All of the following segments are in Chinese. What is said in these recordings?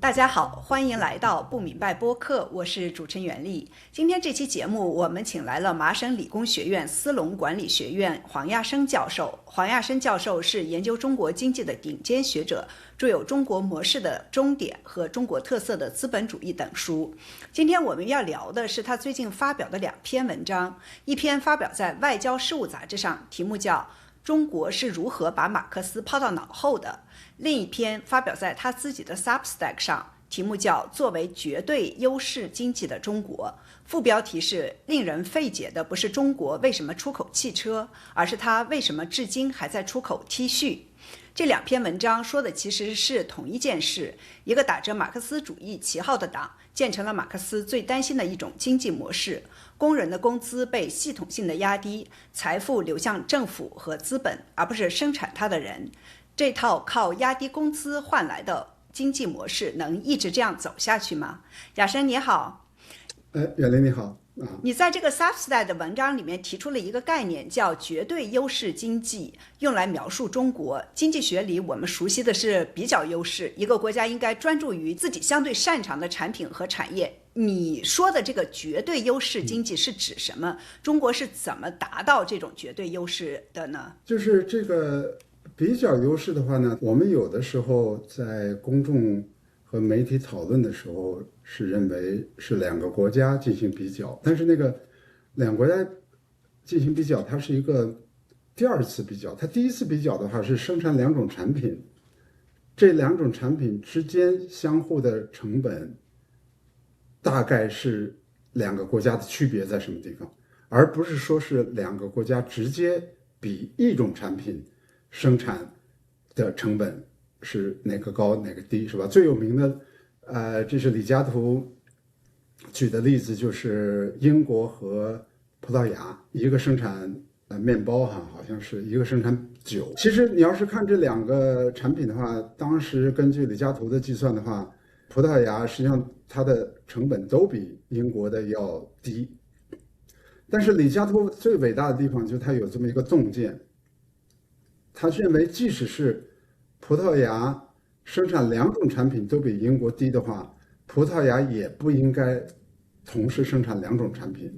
大家好，欢迎来到不明白播客，我是主持人袁丽。今天这期节目，我们请来了麻省理工学院斯隆管理学院黄亚生教授。黄亚生教授是研究中国经济的顶尖学者，著有《中国模式的终点》和《中国特色的资本主义》等书。今天我们要聊的是他最近发表的2篇文章，一篇发表在《外交事务》杂志上，题目叫中国是如何把马克思抛到脑后的，另一篇发表在他自己的 Substack 上，题目叫作为绝对优势经济的中国，副标题是令人费解的不是中国为什么出口汽车，而是它为什么至今还在出口 T 恤。这2篇文章说的其实是同一件事，一个打着马克思主义旗号的党建成了马克思最担心的一种经济模式，工人的工资被系统性的压低，财富流向政府和资本，而不是生产它的人。这套靠压低工资换来的经济模式能一直这样走下去吗？亚生你好。袁林你好。你在这个 Substack 的文章里面提出了一个概念叫绝对优势经济，用来描述中国。经济学里我们熟悉的是比较优势，一个国家应该专注于自己相对擅长的产品和产业。你说的这个绝对优势经济是指什么？中国是怎么达到这种绝对优势的呢？就是这个比较优势的话呢，我们有的时候在公众和媒体讨论的时候是认为是2个国家进行比较，但是那个2个国家进行比较，它是一个第2次比较。它第1次比较的话是生产2种产品，这2种产品之间相互的成本大概是2个国家的区别在什么地方，而不是说是2个国家直接比一种产品生产的成本是哪个高哪个低，是吧？最有名的这是李嘉图举的例子，就是英国和葡萄牙，一个生产面包好像是一个生产酒。其实你要是看这2个产品的话，当时根据李嘉图的计算的话，葡萄牙实际上它的成本都比英国的要低。但是李嘉图最伟大的地方就是他有这么一个洞见，他认为即使是葡萄牙生产2种产品都比英国低的话，葡萄牙也不应该同时生产2种产品，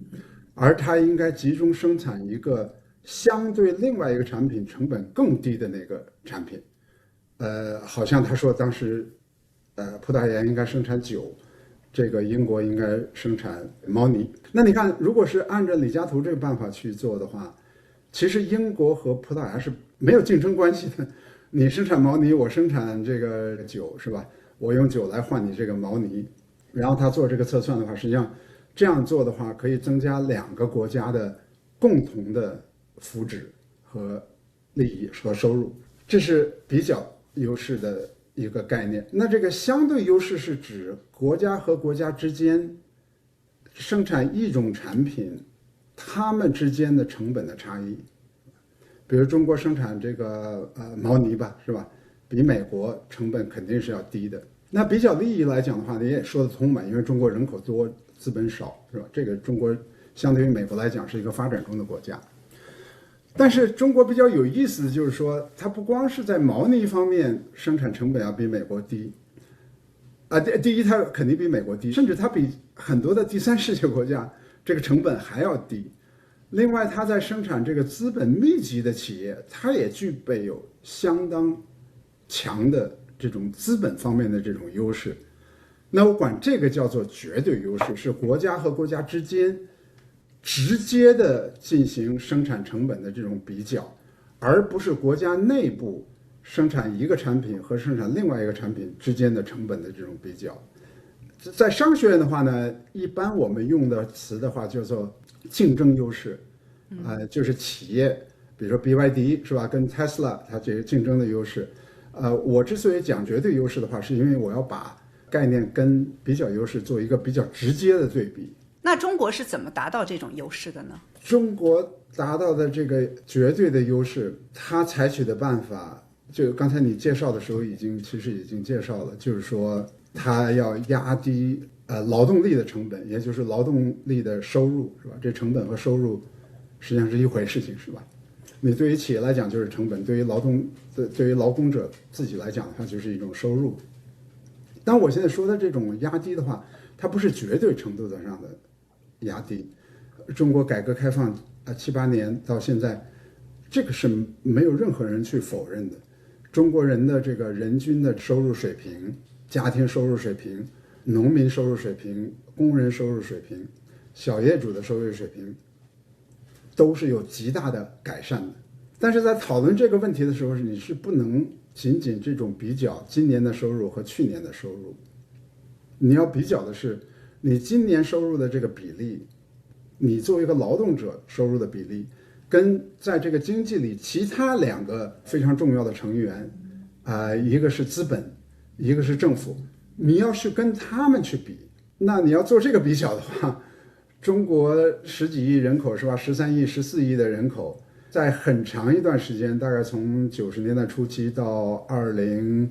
而它应该集中生产一个相对另外一个产品成本更低的那个产品。好像他说当时葡萄牙应该生产酒，这个英国应该生产毛呢。那你看，如果是按照李嘉图这个办法去做的话，其实英国和葡萄牙是没有竞争关系的。你生产毛呢，我生产这个酒，是吧？我用酒来换你这个毛呢，然后他做这个测算的话，实际上这样做的话，可以增加2个国家的共同的福祉和利益和收入，这是比较优势的一个概念。那这个相对优势是指国家和国家之间生产一种产品，他们之间的成本的差异。比如中国生产这个毛呢吧，是吧？比美国成本肯定是要低的。那比较利益来讲的话，你也说得通嘛，因为中国人口多，资本少，是吧？这个中国相对于美国来讲是一个发展中的国家。但是中国比较有意思的就是说，它不光是在毛呢方面生产成本要比美国低，第一它肯定比美国低，甚至它比很多的第3世界国家这个成本还要低。另外，它在生产这个资本密集的企业，它也具备有相当强的这种资本方面的这种优势。那我管这个叫做绝对优势，是国家和国家之间直接的进行生产成本的这种比较，而不是国家内部生产一个产品和生产另外一个产品之间的成本的这种比较。在商学院的话呢，一般我们用的词的话叫做竞争优势，就是企业，比如说 BYD 是吧，跟 Tesla 它这个竞争的优势。我之所以讲绝对优势的话，是因为我要把概念跟比较优势做一个比较直接的对比。那中国是怎么达到这种优势的呢？中国达到的这个绝对的优势，它采取的办法，就刚才你介绍的时候其实已经介绍了，就是说它要压低劳动力的成本，也就是劳动力的收入，是吧？这成本和收入实际上是一回事情，是吧？你对于企业来讲就是成本，对于劳工者自己来讲的话就是一种收入。但我现在说的这种压低的话，它不是绝对程度上的压低。中国改革开放7-8年到现在，这个是没有任何人去否认的。中国人的这个人均的收入水平、家庭收入水平、农民收入水平、工人收入水平、小业主的收入水平，都是有极大的改善的。但是在讨论这个问题的时候，你是不能仅仅这种比较今年的收入和去年的收入，你要比较的是你今年收入的这个比例，你作为一个劳动者收入的比例，跟在这个经济里其他2个非常重要的成员，一个是资本，一个是政府，你要是跟他们去比，那你要做这个比较的话，中国10几亿人口是吧，13亿、14亿的人口，在很长一段时间，大概从90年代初期到2010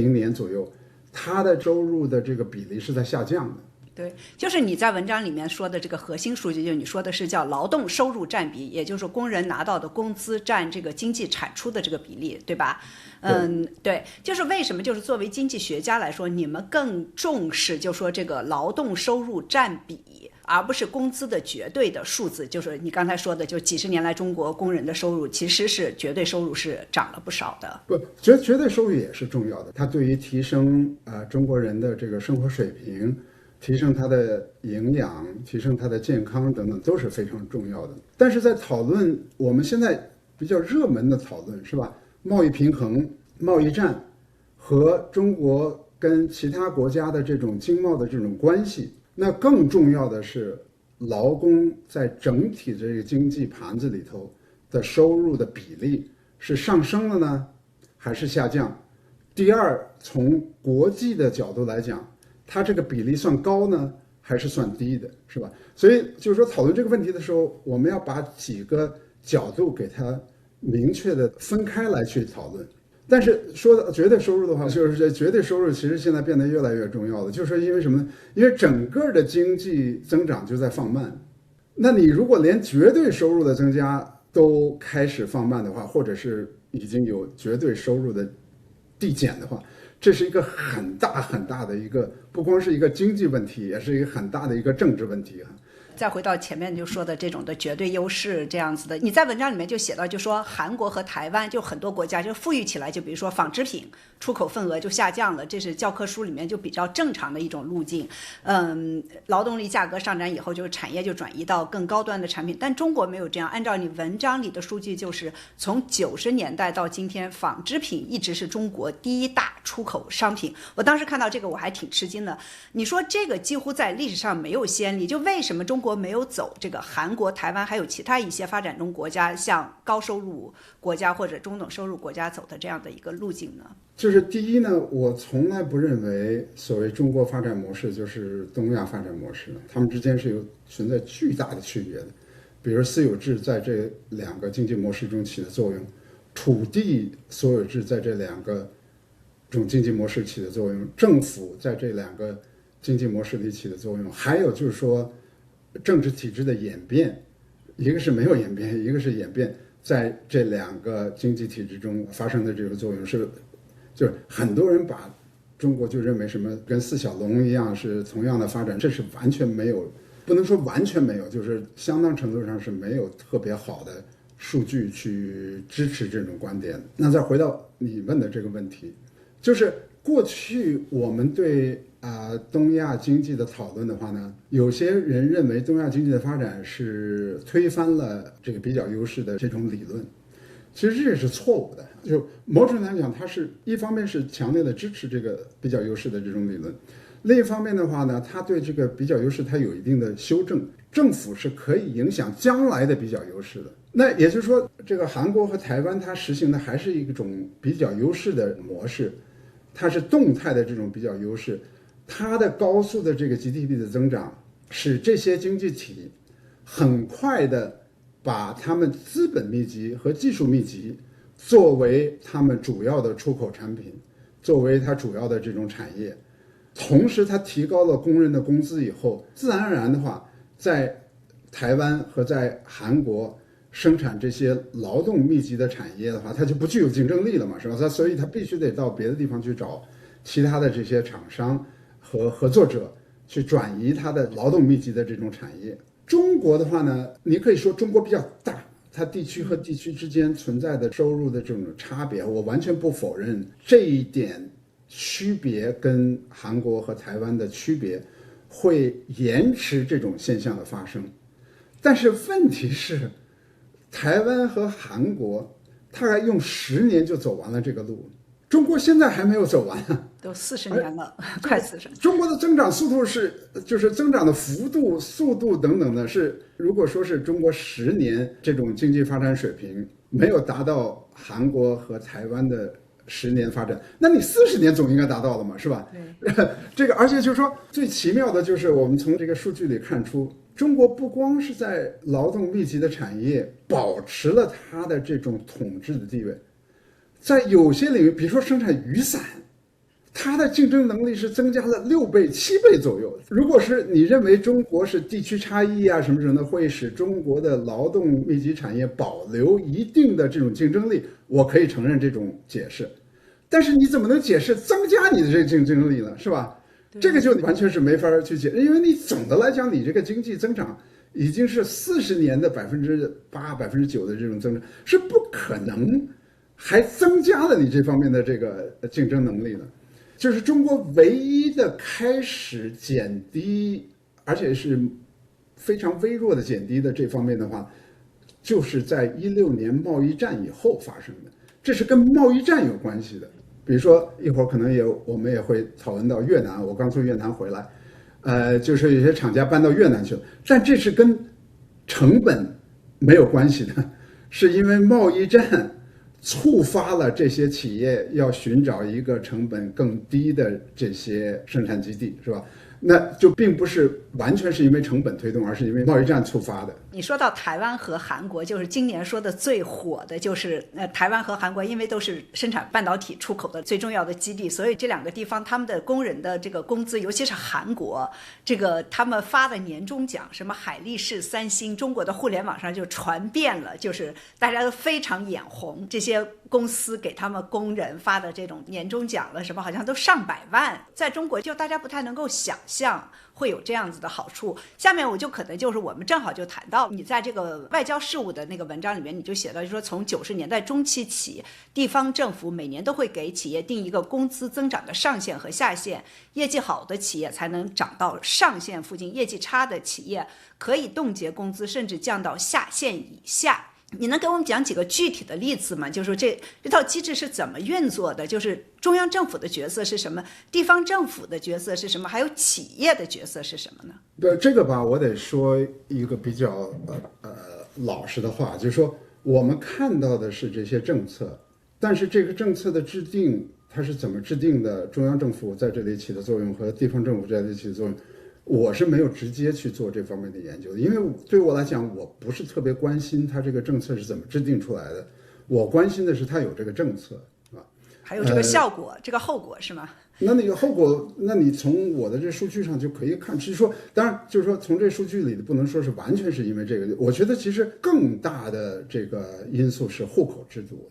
年左右，它的收入的这个比例是在下降的。对，就是你在文章里面说的这个核心数据，就是你说的是叫劳动收入占比，也就是工人拿到的工资占这个经济产出的这个比例，对吧？对，就是为什么就是作为经济学家来说，你们更重视就说这个劳动收入占比，而不是工资的绝对的数字。就是你刚才说的，就几十年来中国工人的收入其实是绝对收入是涨了不少的。不，绝对收入也是重要的，它对于提升中国人的这个生活水平，提升它的营养，提升它的健康等等都是非常重要的。但是在讨论我们现在比较热门的讨论是吧，贸易平衡、贸易战和中国跟其他国家的这种经贸的这种关系，那更重要的是劳工在整体这个经济盘子里头的收入的比例是上升了呢，还是下降？第二，从国际的角度来讲，它这个比例算高呢，还是算低的，是吧？所以就是说，讨论这个问题的时候，我们要把几个角度给它明确的分开来去讨论。但是说到绝对收入的话，就是这绝对收入其实现在变得越来越重要了。就是说因为什么呢？因为整个的经济增长就在放慢。那你如果连绝对收入的增加都开始放慢的话，或者是已经有绝对收入的递减的话，这是一个很大很大的一个，不光是一个经济问题，也是一个很大的一个政治问题。再回到前面就说的这种的绝对优势这样子的，你在文章里面就写到，就说韩国和台湾就很多国家就富裕起来，就比如说纺织品出口份额就下降了，这是教科书里面就比较正常的一种路径。劳动力价格上涨以后，就是产业就转移到更高端的产品，但中国没有这样。按照你文章里的数据，就是从90年代到今天，纺织品一直是中国第1大出口商品。我当时看到这个我还挺吃惊的。你说这个几乎在历史上没有先例，就为什么中国没有走这个韩国、台湾还有其他一些发展中国家像高收入国家或者中等收入国家走的这样的一个路径呢？就是第一呢，我从来不认为所谓中国发展模式就是东亚发展模式，他们之间是有存在巨大的区别的。比如私有制在这2个经济模式中起的作用，土地所有制在这2个这种经济模式起的作用，政府在这2个经济模式里起的作用，还有就是说政治体制的演变，一个是没有演变，一个是演变，在这2个经济体制中发生的这个作用是，就是很多人把中国就认为什么跟4小龙一样是同样的发展，这是完全没有，不能说完全没有，就是相当程度上是没有特别好的数据去支持这种观点。那再回到你问的这个问题，就是过去我们对东亚经济的讨论的话呢，有些人认为东亚经济的发展是推翻了这个比较优势的这种理论，其实这也是错误的。就某种程度来讲，它是一方面是强烈的支持这个比较优势的这种理论，另一方面的话呢，它对这个比较优势它有一定的修正，政府是可以影响将来的比较优势的。那也就是说，这个韩国和台湾它实行的还是一种比较优势的模式，它是动态的这种比较优势，它的高速的这个 GDP 的增长，使这些经济体很快的把他们资本密集和技术密集作为他们主要的出口产品，作为它主要的这种产业。同时它提高了工人的工资以后，自然而然的话，在台湾和在韩国生产这些劳动密集的产业的话，它就不具有竞争力了嘛，是吧？所以它必须得到别的地方去找其他的这些厂商和合作者去转移它的劳动密集的这种产业。中国的话呢，你可以说中国比较大，它地区和地区之间存在的收入的这种差别，我完全不否认这一点区别跟韩国和台湾的区别会延迟这种现象的发生。但是问题是，台湾和韩国大概用10年就走完了这个路，中国现在还没有走完啊，都40年了，快40年。中国的增长速度就是增长的幅度、速度等等的是，如果说是中国10年这种经济发展水平没有达到韩国和台湾的10年发展，那你40年总应该达到了嘛，是吧？这个，而且就是说，最奇妙的就是我们从这个数据里看出，中国不光是在劳动密集的产业保持了它的这种统治的地位，在有些领域，比如说生产雨伞，它的竞争能力是增加了6倍、7倍左右。如果是你认为中国是地区差异啊什么什么的，会使中国的劳动密集产业保留一定的这种竞争力，我可以承认这种解释。但是你怎么能解释增加你的这个竞争力呢？是吧？这个就完全是没法去解释，因为你总的来讲，你这个经济增长已经是40年的8%、9%的这种增长，是不可能还增加了你这方面的这个竞争能力的。就是中国唯一的开始减低，而且是非常微弱的减低的这方面的话，就是在16年贸易战以后发生的，这是跟贸易战有关系的。比如说一会儿可能我们也会讨论到越南，我刚从越南回来，就是有些厂家搬到越南去了，但这是跟成本没有关系的，是因为贸易战触发了这些企业要寻找一个成本更低的这些生产基地，是吧？那就并不是完全是因为成本推动，而是因为贸易战触发的。你说到台湾和韩国，就是今年说的最火的，就是台湾和韩国，因为都是生产半导体出口的最重要的基地，所以这2个地方他们的工人的这个工资，尤其是韩国，这个他们发的年终奖，什么海力士、三星，中国的互联网上就传遍了，就是大家都非常眼红，这些公司给他们工人发的这种年终奖了，什么好像都上百万，在中国就大家不太能够想象会有这样子的好处。下面我就可能就是我们正好就谈到你在这个外交事务的那个文章里面，你就写到，就说从90年代中期起，地方政府每年都会给企业定一个工资增长的上限和下限，业绩好的企业才能涨到上限附近，业绩差的企业可以冻结工资，甚至降到下限以下。你能给我们讲几个具体的例子吗？就是说这套机制是怎么运作的？就是中央政府的角色是什么？地方政府的角色是什么？还有企业的角色是什么呢？对这个吧，我得说一个比较老实的话，就是说我们看到的是这些政策，但是这个政策的制定它是怎么制定的？中央政府在这里起的作用和地方政府在这里起的作用，我是没有直接去做这方面的研究的，因为对我来讲，我不是特别关心它这个政策是怎么制定出来的，我关心的是它有这个政策啊，还有这个效果，这个后果是吗？那个后果，那你从我的这数据上就可以看，是说，当然就是说，从这数据里不能说是完全是因为这个，我觉得其实更大的这个因素是户口制度，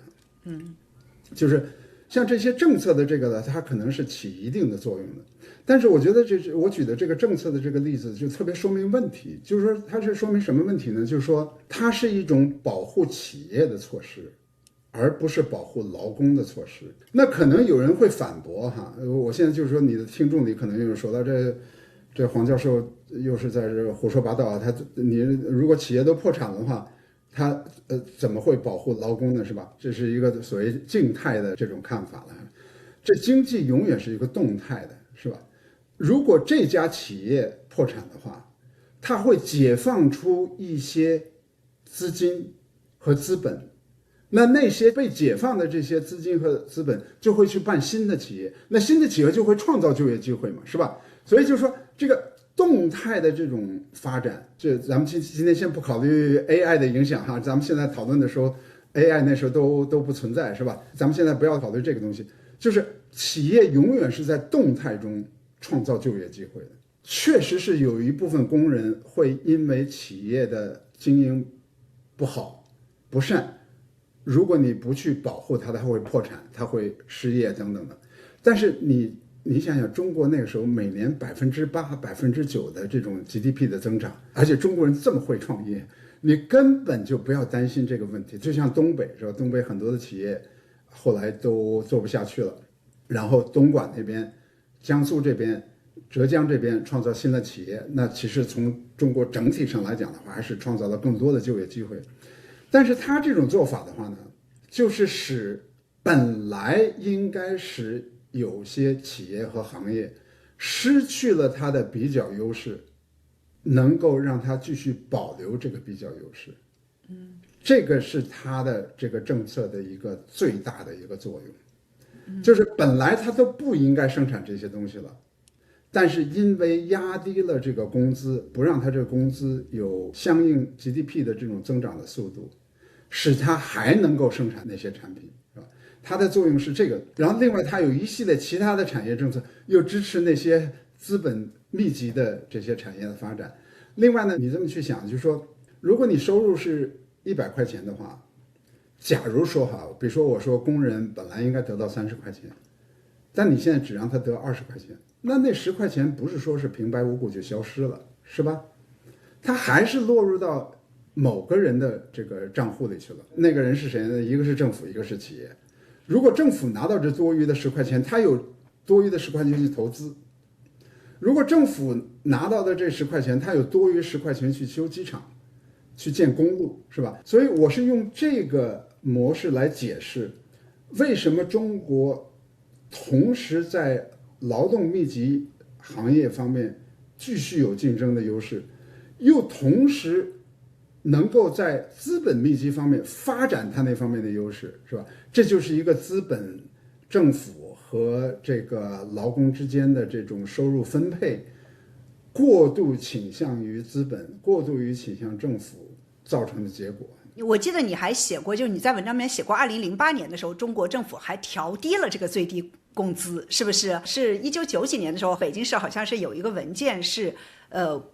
就是像这些政策的这个呢，它可能是起一定的作用的。但是我觉得我举的这个政策的这个例子就特别说明问题，就是说它是说明什么问题呢？就是说它是一种保护企业的措施，而不是保护劳工的措施。那可能有人会反驳哈，我现在就是说你的听众里可能有人说到这黄教授又是在这胡说八道，你如果企业都破产的话，他怎么会保护劳工呢？是吧？这是一个所谓静态的这种看法了。这经济永远是一个动态的，是吧？如果这家企业破产的话，它会解放出一些资金和资本，那些被解放的这些资金和资本就会去办新的企业，那新的企业就会创造就业机会嘛，是吧？所以就是说这个动态的这种发展，这咱们今天先不考虑 AI 的影响哈，咱们现在讨论的时候 AI 那时候都不存在，是吧？咱们现在不要考虑这个东西，就是企业永远是在动态中创造就业机会的。确实是有一部分工人会因为企业的经营不好不善，如果你不去保护它，它会破产，它会失业等等的。但是你想想，中国那个时候每年8%、9%的这种 GDP 的增长，而且中国人这么会创业，你根本就不要担心这个问题。就像东北是吧？东北很多的企业后来都做不下去了，然后东莞那边、江苏这边、浙江这边创造新的企业，那其实从中国整体上来讲的话，还是创造了更多的就业机会。但是他这种做法的话呢，就是使本来应该使有些企业和行业失去了它的比较优势，能够让它继续保留这个比较优势。这个是它的这个政策的一个最大的一个作用，就是本来它都不应该生产这些东西了，但是因为压低了这个工资，不让它这个工资有相应 GDP 的这种增长的速度，使它还能够生产那些产品，是吧？它的作用是这个。然后另外它有一系列其他的产业政策，又支持那些资本密集的这些产业的发展。另外呢，你这么去想，就是说，如果你收入是100块钱的话，假如说比如说我说工人本来应该得到30块钱，但你现在只让他得20块钱，那10块钱不是说是平白无故就消失了，是吧？他还是落入到某个人的这个账户里去了。那个人是谁呢？一个是政府，一个是企业。如果政府拿到这多余的10块钱，他有多余的10块钱去投资；如果政府拿到的这10块钱，他有多余10块钱去修机场、去建公路，是吧？所以我是用这个模式来解释，为什么中国同时在劳动密集行业方面继续有竞争的优势，又同时能够在资本密集方面发展它那方面的优势，是吧？这就是一个资本、政府和这个劳工之间的这种收入分配过度倾向于资本、过度于倾向政府造成的结果。我记得你还写过，就是你在文章里面写过，2008年的时候，中国政府还调低了这个最低工资，是不是？是1990几年的时候，北京市好像是有一个文件是，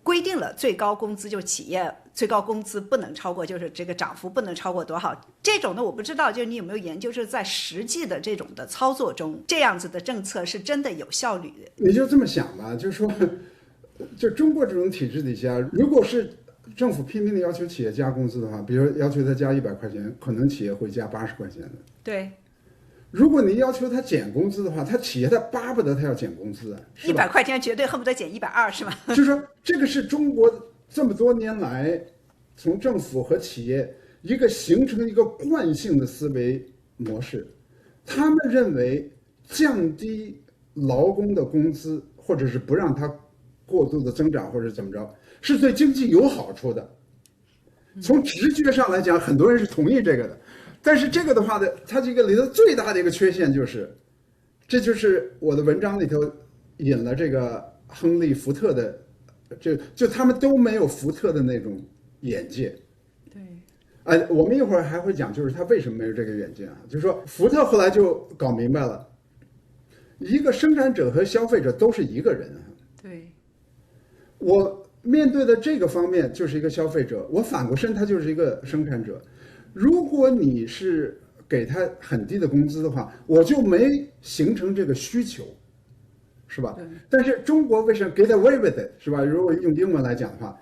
规定了最高工资，就企业最高工资不能超过，就是这个涨幅不能超过多少。这种的我不知道，就是你有没有研究，就是在实际的这种的操作中，这样子的政策是真的有效率的？你就这么想吧，就是说，就中国这种体制底下，如果是政府拼命的要求企业加工资的话，比如说要求他加100块钱，可能企业会加80块钱的。对。如果你要求他减工资的话，企业他巴不得他要减工资啊，100块钱绝对恨不得减120，是吧？就是说，这个是中国这么多年来从政府和企业一个形成一个惯性的思维模式，他们认为降低劳工的工资，或者是不让它过度的增长，或者怎么着，是对经济有好处的。从直觉上来讲，很多人是同意这个的。但是这个的话呢，它这个里头最大的一个缺陷就是，这就是我的文章里头引了这个亨利·福特的，就他们都没有福特的那种眼界。对。我们一会儿还会讲，就是他为什么没有这个远见啊？就是说，福特后来就搞明白了，一个生产者和消费者都是一个人啊。对。我面对的这个方面就是一个消费者，我反过身他就是一个生产者。如果你是给他很低的工资的话，我就没形成这个需求，是吧？但是中国为什么 get away with it， 是吧？如果用英文来讲的话，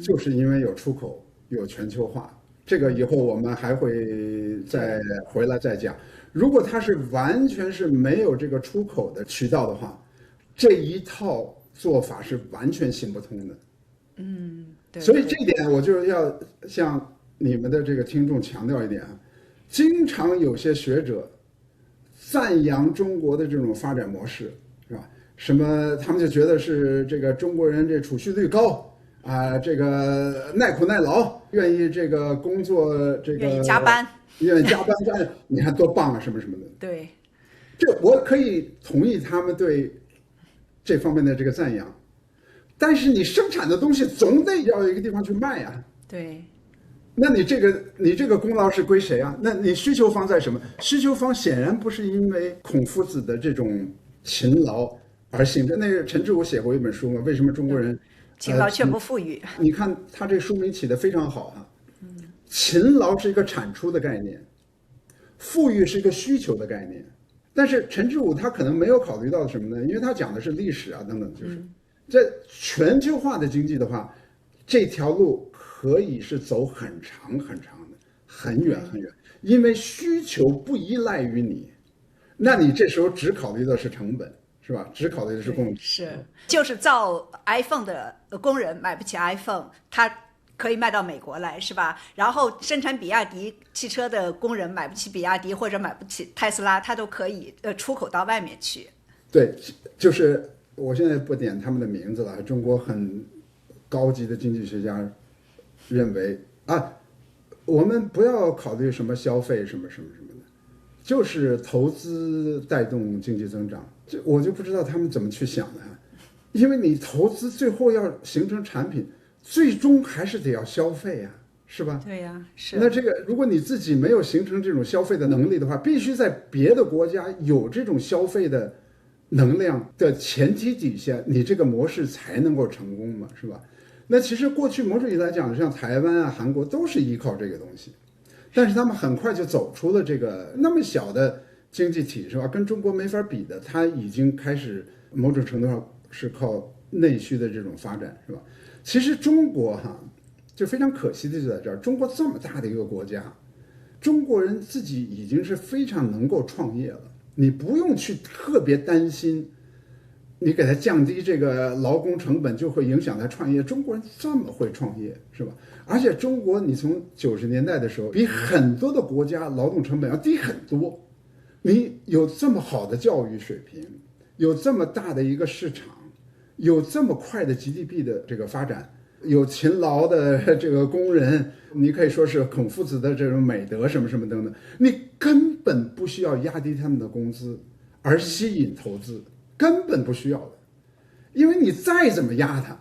就是因为有出口，有全球化。这个以后我们还会再回来再讲。如果它是完全是没有这个出口的渠道的话，这一套做法是完全行不通的。对。所以这一点我就要向你们的这个听众强调一点啊，经常有些学者赞扬中国的这种发展模式，是吧？什么他们就觉得是这个中国人这储蓄率高啊，这个耐苦耐劳，愿意这个工作，这个愿意加班，你看多棒啊，什么什么的。对，这我可以同意他们对这方面的这个赞扬，但是你生产的东西总得要有一个地方去卖啊。对。那你这个功劳是归谁啊？那你需求方在什么？需求方显然不是因为孔夫子的这种勤劳而形成。那个陈志武写过一本书嘛，为什么中国人勤劳却不富裕？你看他这书名起得非常好啊。勤劳是一个产出的概念，富裕是一个需求的概念。但是陈志武他可能没有考虑到什么呢？因为他讲的是历史啊等等，就是在全球化的经济的话，这条路可以是走很长很长的，很远很远，因为需求不依赖于你，那你这时候只考虑的是成本，是吧？只考虑的是供给。是，就是造 iPhone 的工人买不起 iPhone，他可以卖到美国来，是吧？然后生产比亚迪汽车的工人买不起比亚迪或者买不起特斯拉，他都可以出口到外面去。对，就是我现在不点他们的名字了。中国很高级的经济学家认为啊，我们不要考虑什么消费什么什么什么的，就是投资带动经济增长。我就不知道他们怎么去想的，因为你投资最后要形成产品，最终还是得要消费呀，是吧？对呀，是。那这个，如果你自己没有形成这种消费的能力的话，必须在别的国家有这种消费的能量的前提底下，你这个模式才能够成功嘛，是吧？那其实过去某种意义来讲，像台湾啊、韩国都是依靠这个东西，但是他们很快就走出了这个那么小的经济体，是吧？跟中国没法比的，它已经开始某种程度上是靠内需的这种发展，是吧？其实中国就非常可惜的就在这儿，中国这么大的一个国家，中国人自己已经是非常能够创业了，你不用去特别担心，你给他降低这个劳工成本就会影响他创业。中国人这么会创业，是吧？而且中国你从90年代的时候，比很多的国家劳动成本要低很多，你有这么好的教育水平，有这么大的一个市场，有这么快的 GDP 的这个发展，有勤劳的这个工人，你可以说是孔夫子的这种美德什么什么等等，你根本不需要压低他们的工资而吸引投资，根本不需要的，因为你再怎么压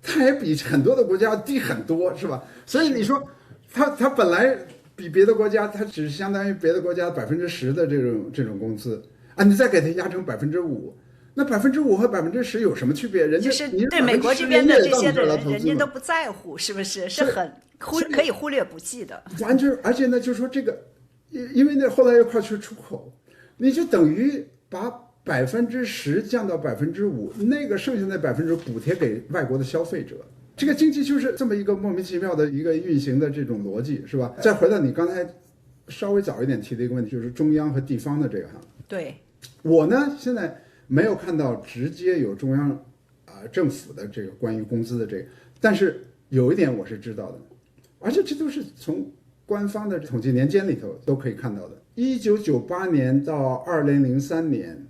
它也比很多的国家低很多，是吧？所以你说它本来比别的国家，它只相当于别的国家10%的这种工资啊，你再给它压成5%，那5%和10%有什么区别？人家就是对美国这边的这些的人，人家都不在乎，是不是？是很可以忽略不计的。完全，而且呢，就是说这个，因为那后来又靠去出口，你就等于把10%降到5%，那个剩下那5%补贴给外国的消费者。这个经济就是这么一个莫名其妙的一个运行的这种逻辑，是吧？再回到你刚才稍微早一点提的一个问题，就是中央和地方的这个对，我呢现在没有看到直接有中央政府的这个关于工资的这个，但是有一点我是知道的，而且这都是从官方的统计年间里头都可以看到的。1998年到2003年，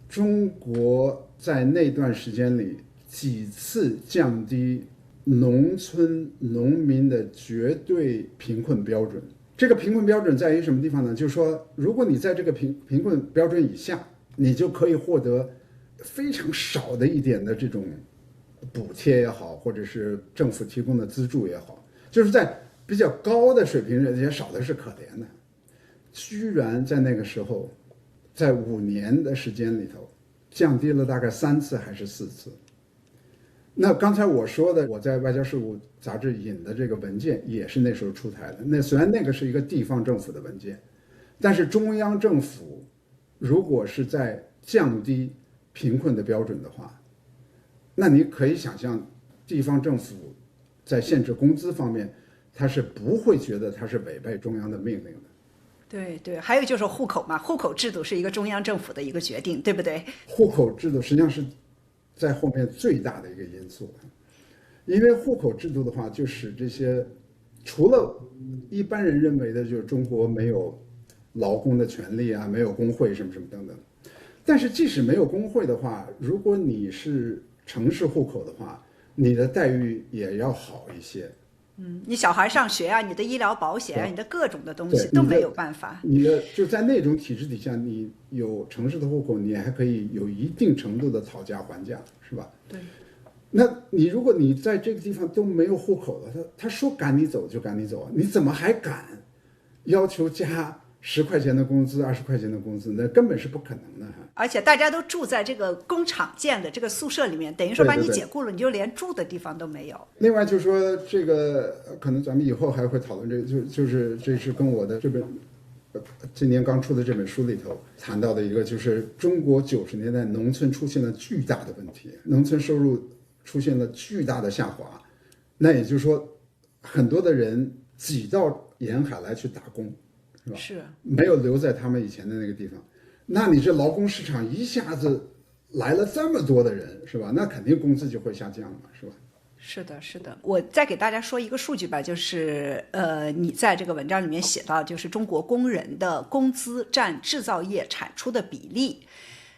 中国在那段时间里几次降低农村农民的绝对贫困标准。这个贫困标准在于什么地方呢？就是说，如果你在这个贫困标准以下，你就可以获得非常少的一点的这种补贴也好，或者是政府提供的资助也好，就是在比较高的水平，人家少的是可怜的。居然在那个时候，在5年的时间里头，降低了大概3次还是4次。那刚才我说的，我在外交事务杂志引的这个文件也是那时候出台的。那虽然那个是一个地方政府的文件，但是中央政府如果是在降低贫困的标准的话，那你可以想象，地方政府在限制工资方面，他是不会觉得他是违背中央的命令的。对对，还有就是户口嘛，户口制度是一个中央政府的一个决定，对不对？户口制度实际上是在后面最大的一个因素，因为户口制度的话，就使这些除了一般人认为的，就是中国没有劳工的权利啊，没有工会什么什么等等。但是即使没有工会的话，如果你是城市户口的话，你的待遇也要好一些。你小孩上学啊，你的医疗保险啊，你的各种的东西都没有办法。你的就在那种体制底下，你有城市的户口，你还可以有一定程度的讨价还价，是吧？对。那你如果你在这个地方都没有户口了，他说赶你走就赶你走啊，你怎么还敢要求加10块钱的工资、20块钱的工资？那根本是不可能的。而且大家都住在这个工厂建的这个宿舍里面，等于说把你解雇了，你就连住的地方都没有。另外就是说，这个可能咱们以后还会讨论这个，就是这是跟我的这本今年刚出的这本书里头谈到的一个，就是中国90年代农村出现了巨大的问题，农村收入出现了巨大的下滑。那也就是说，很多的人挤到沿海来去打工，是吧？是没有留在他们以前的那个地方。那你这劳工市场一下子来了这么多的人，是吧？那肯定工资就会下降嘛，是吧？是的，是的。我再给大家说一个数据吧，就是你在这个文章里面写到，就是中国工人的工资占制造业产出的比例。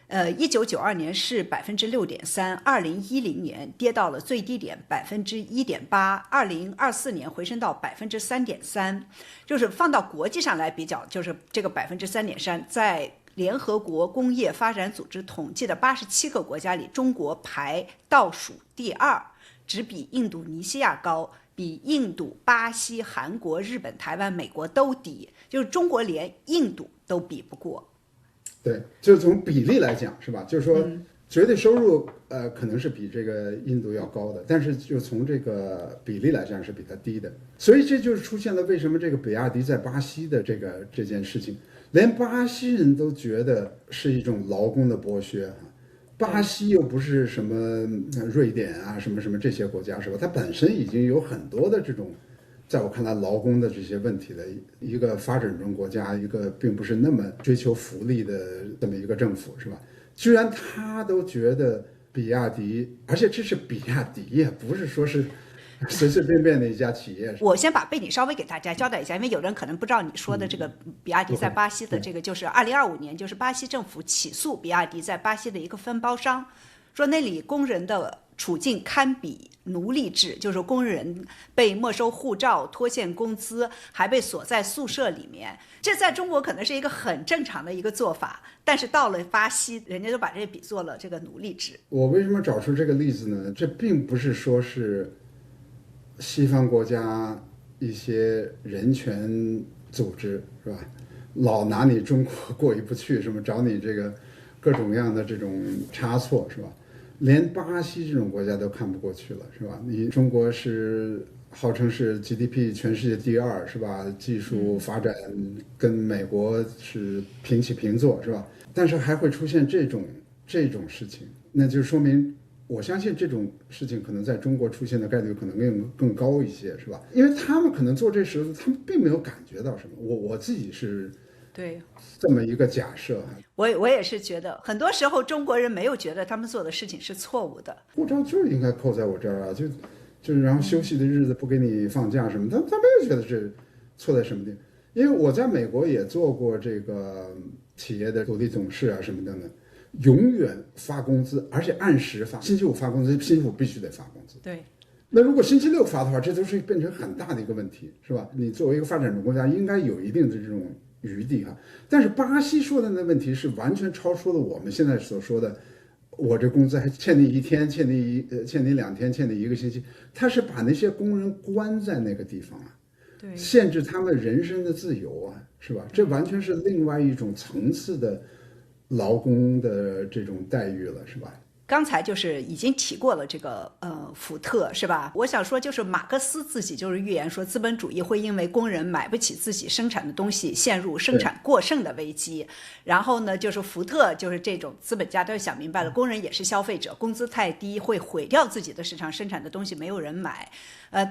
1992年是6.3%，2010年跌到了最低点1.8%，2024年回升到3.3%。就是放到国际上来比较，就是这个3.3%，在联合国工业发展组织统计的87个国家里，中国排倒数第2，只比印度尼西亚高，比印度、巴西、韩国、日本、台湾、美国都低，就是中国连印度都比不过。对，就从比例来讲，是吧？就是说，绝对收入可能是比这个印度要高的，但是就从这个比例来讲是比它低的。所以这就是出现了为什么这个比亚迪在巴西的这件事情，连巴西人都觉得是一种劳工的剥削啊。巴西又不是什么瑞典啊，什么什么这些国家，是吧？它本身已经有很多的这种，在我看来，劳工的这些问题的一个发展中国家，一个并不是那么追求福利的这么一个政府，是吧？居然他都觉得比亚迪，而且这是比亚迪呀，不是说是随随便便的一家企业。我先把背景稍微给大家交代一下，因为有人可能不知道你说的这个比亚迪在巴西的这个，就是2025年，就是巴西政府起诉比亚迪在巴西的一个分包商，说那里工人的处境堪比奴隶制，就是工人被没收护照、拖欠工资，还被锁在宿舍里面。这在中国可能是一个很正常的一个做法，但是到了巴西，人家就把这比作了这个奴隶制。我为什么找出这个例子呢？这并不是说是西方国家一些人权组织，是吧？老拿你中国过意不去，什么找你这个各种各样的这种差错，是吧？连巴西这种国家都看不过去了，是吧？你中国是号称是 GDP 全世界第2，是吧？技术发展跟美国是平起平坐，是吧？但是还会出现这种事情，那就说明，我相信这种事情可能在中国出现的概率可能更高一些，是吧？因为他们可能做这时候，他们并没有感觉到什么。我自己是对这么一个假设哈。我也是觉得，很多时候中国人没有觉得他们做的事情是错误的。护照就是应该扣在我这儿啊，就是然后休息的日子不给你放假什么，他没有觉得这错在什么地方。因为我在美国也做过这个企业的独立董事啊什么等等，永远发工资，而且按时发，星期五发工资，星期五必须得发工资。对。那如果星期六发的话，这都是变成很大的一个问题，是吧？你作为一个发展中国家，应该有一定的这种余地哈。但是巴西说的那问题是完全超出了我们现在所说的，我这工资还欠你1天，欠你2天，欠你1个星期。他是把那些工人关在那个地方啊，对，限制他们人身的自由啊，是吧？这完全是另外一种层次的劳工的这种待遇了，是吧？刚才就是已经提过了这个福特是吧？我想说就是马克思自己就是预言说资本主义会因为工人买不起自己生产的东西陷入生产过剩的危机。然后呢，就是福特就是这种资本家都想明白了，工人也是消费者，工资太低会毁掉自己的市场，生产的东西没有人买。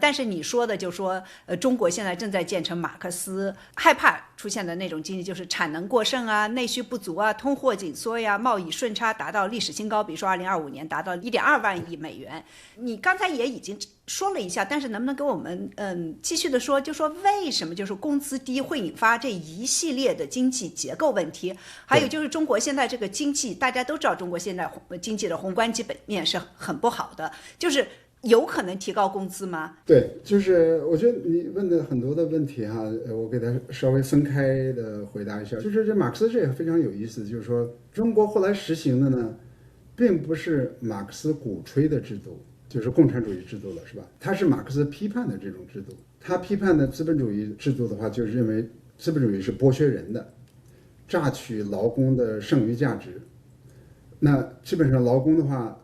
但是你说的就是说中国现在正在建成马克思害怕出现的那种经济，就是产能过剩啊，内需不足啊，通货紧缩呀，贸易顺差达到历史新高，比如说2025年达到1.2万亿美元。你刚才也已经说了一下，但是能不能给我们继续的说，就说为什么就是工资低会引发这一系列的经济结构问题？还有就是中国现在这个经济，大家都知道中国现在经济的宏观基本面是很不好的，就是有可能提高工资吗？对，就是我觉得你问的很多的问题哈，我给它稍微分开的回答一下。就是这马克思这也非常有意思，就是说中国后来实行的呢，并不是马克思鼓吹的制度，就是共产主义制度了，是吧？它是马克思批判的这种制度。他批判的资本主义制度的话，就是认为资本主义是剥削人的，榨取劳工的剩余价值。那基本上劳工的话，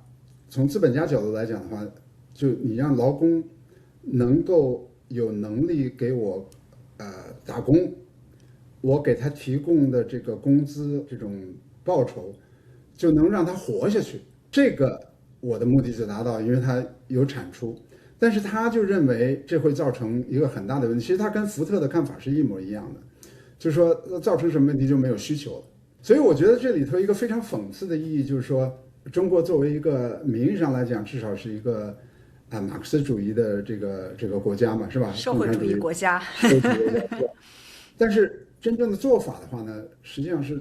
从资本家角度来讲的话，就你让劳工能够有能力给我打工，我给他提供的这个工资这种报酬，就能让他活下去，这个我的目的就达到，因为他有产出。但是他就认为这会造成一个很大的问题，其实他跟福特的看法是一模一样的，就是说造成什么问题就没有需求了。所以我觉得这里头一个非常讽刺的意义就是说，中国作为一个名义上来讲，至少是一个马克思主义的这个国家嘛，是吧？社会主义国家。社会主义国家。但是真正的做法的话呢，实际上是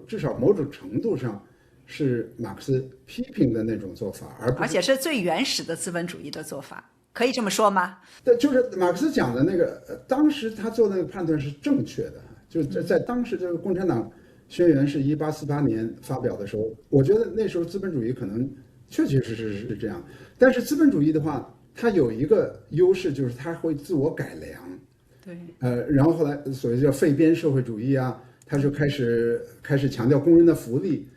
至少某种程度上是马克思批评的那种做法，而且是最原始的资本主义的做法，可以这么说吗？对，就是马克思讲的那个，当时他做的那个判断是正确的，就在当时这个共产党宣言是1848年发表的时候，我觉得那时候资本主义可能确确实实是这样。但是资本主义的话，它有一个优势，就是它会自我改良。对。然后后来所谓叫废边社会主义啊，它就开始强调工人的福利，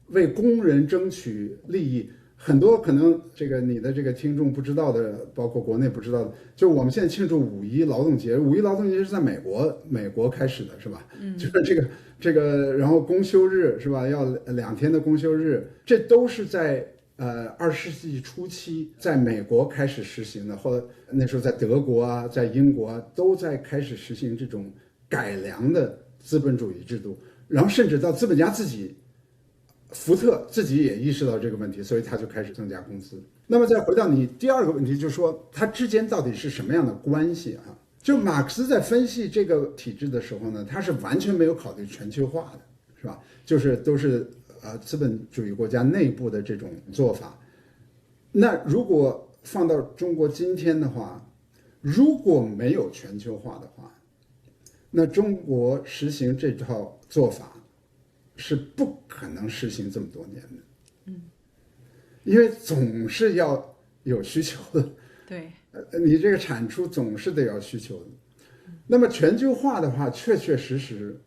为工人争取利益。很多可能你的这个听众不知道的，包括国内不知道的，就我们现在庆祝5·1劳动节，5·1劳动节是在美国开始的，是吧？就是这个，然后公休日是吧？要2天的公休日，这都是在20世纪初期在美国开始实行的，或者那时候在德国啊，在英国啊，都在开始实行这种改良的资本主义制度，然后甚至到资本家自己。福特自己也意识到这个问题，所以他就开始增加工资。那么再回到你第二个问题，就是说它之间到底是什么样的关系啊？就马克思在分析这个体制的时候呢，他是完全没有考虑全球化的，是吧？就是都是资本主义国家内部的这种做法。那如果放到中国今天的话，如果没有全球化的话，那中国实行这套做法是不可能实行这么多年的，因为总是要有需求的，对，你这个产出总是得要需求的。那么全球化的话，确确实实，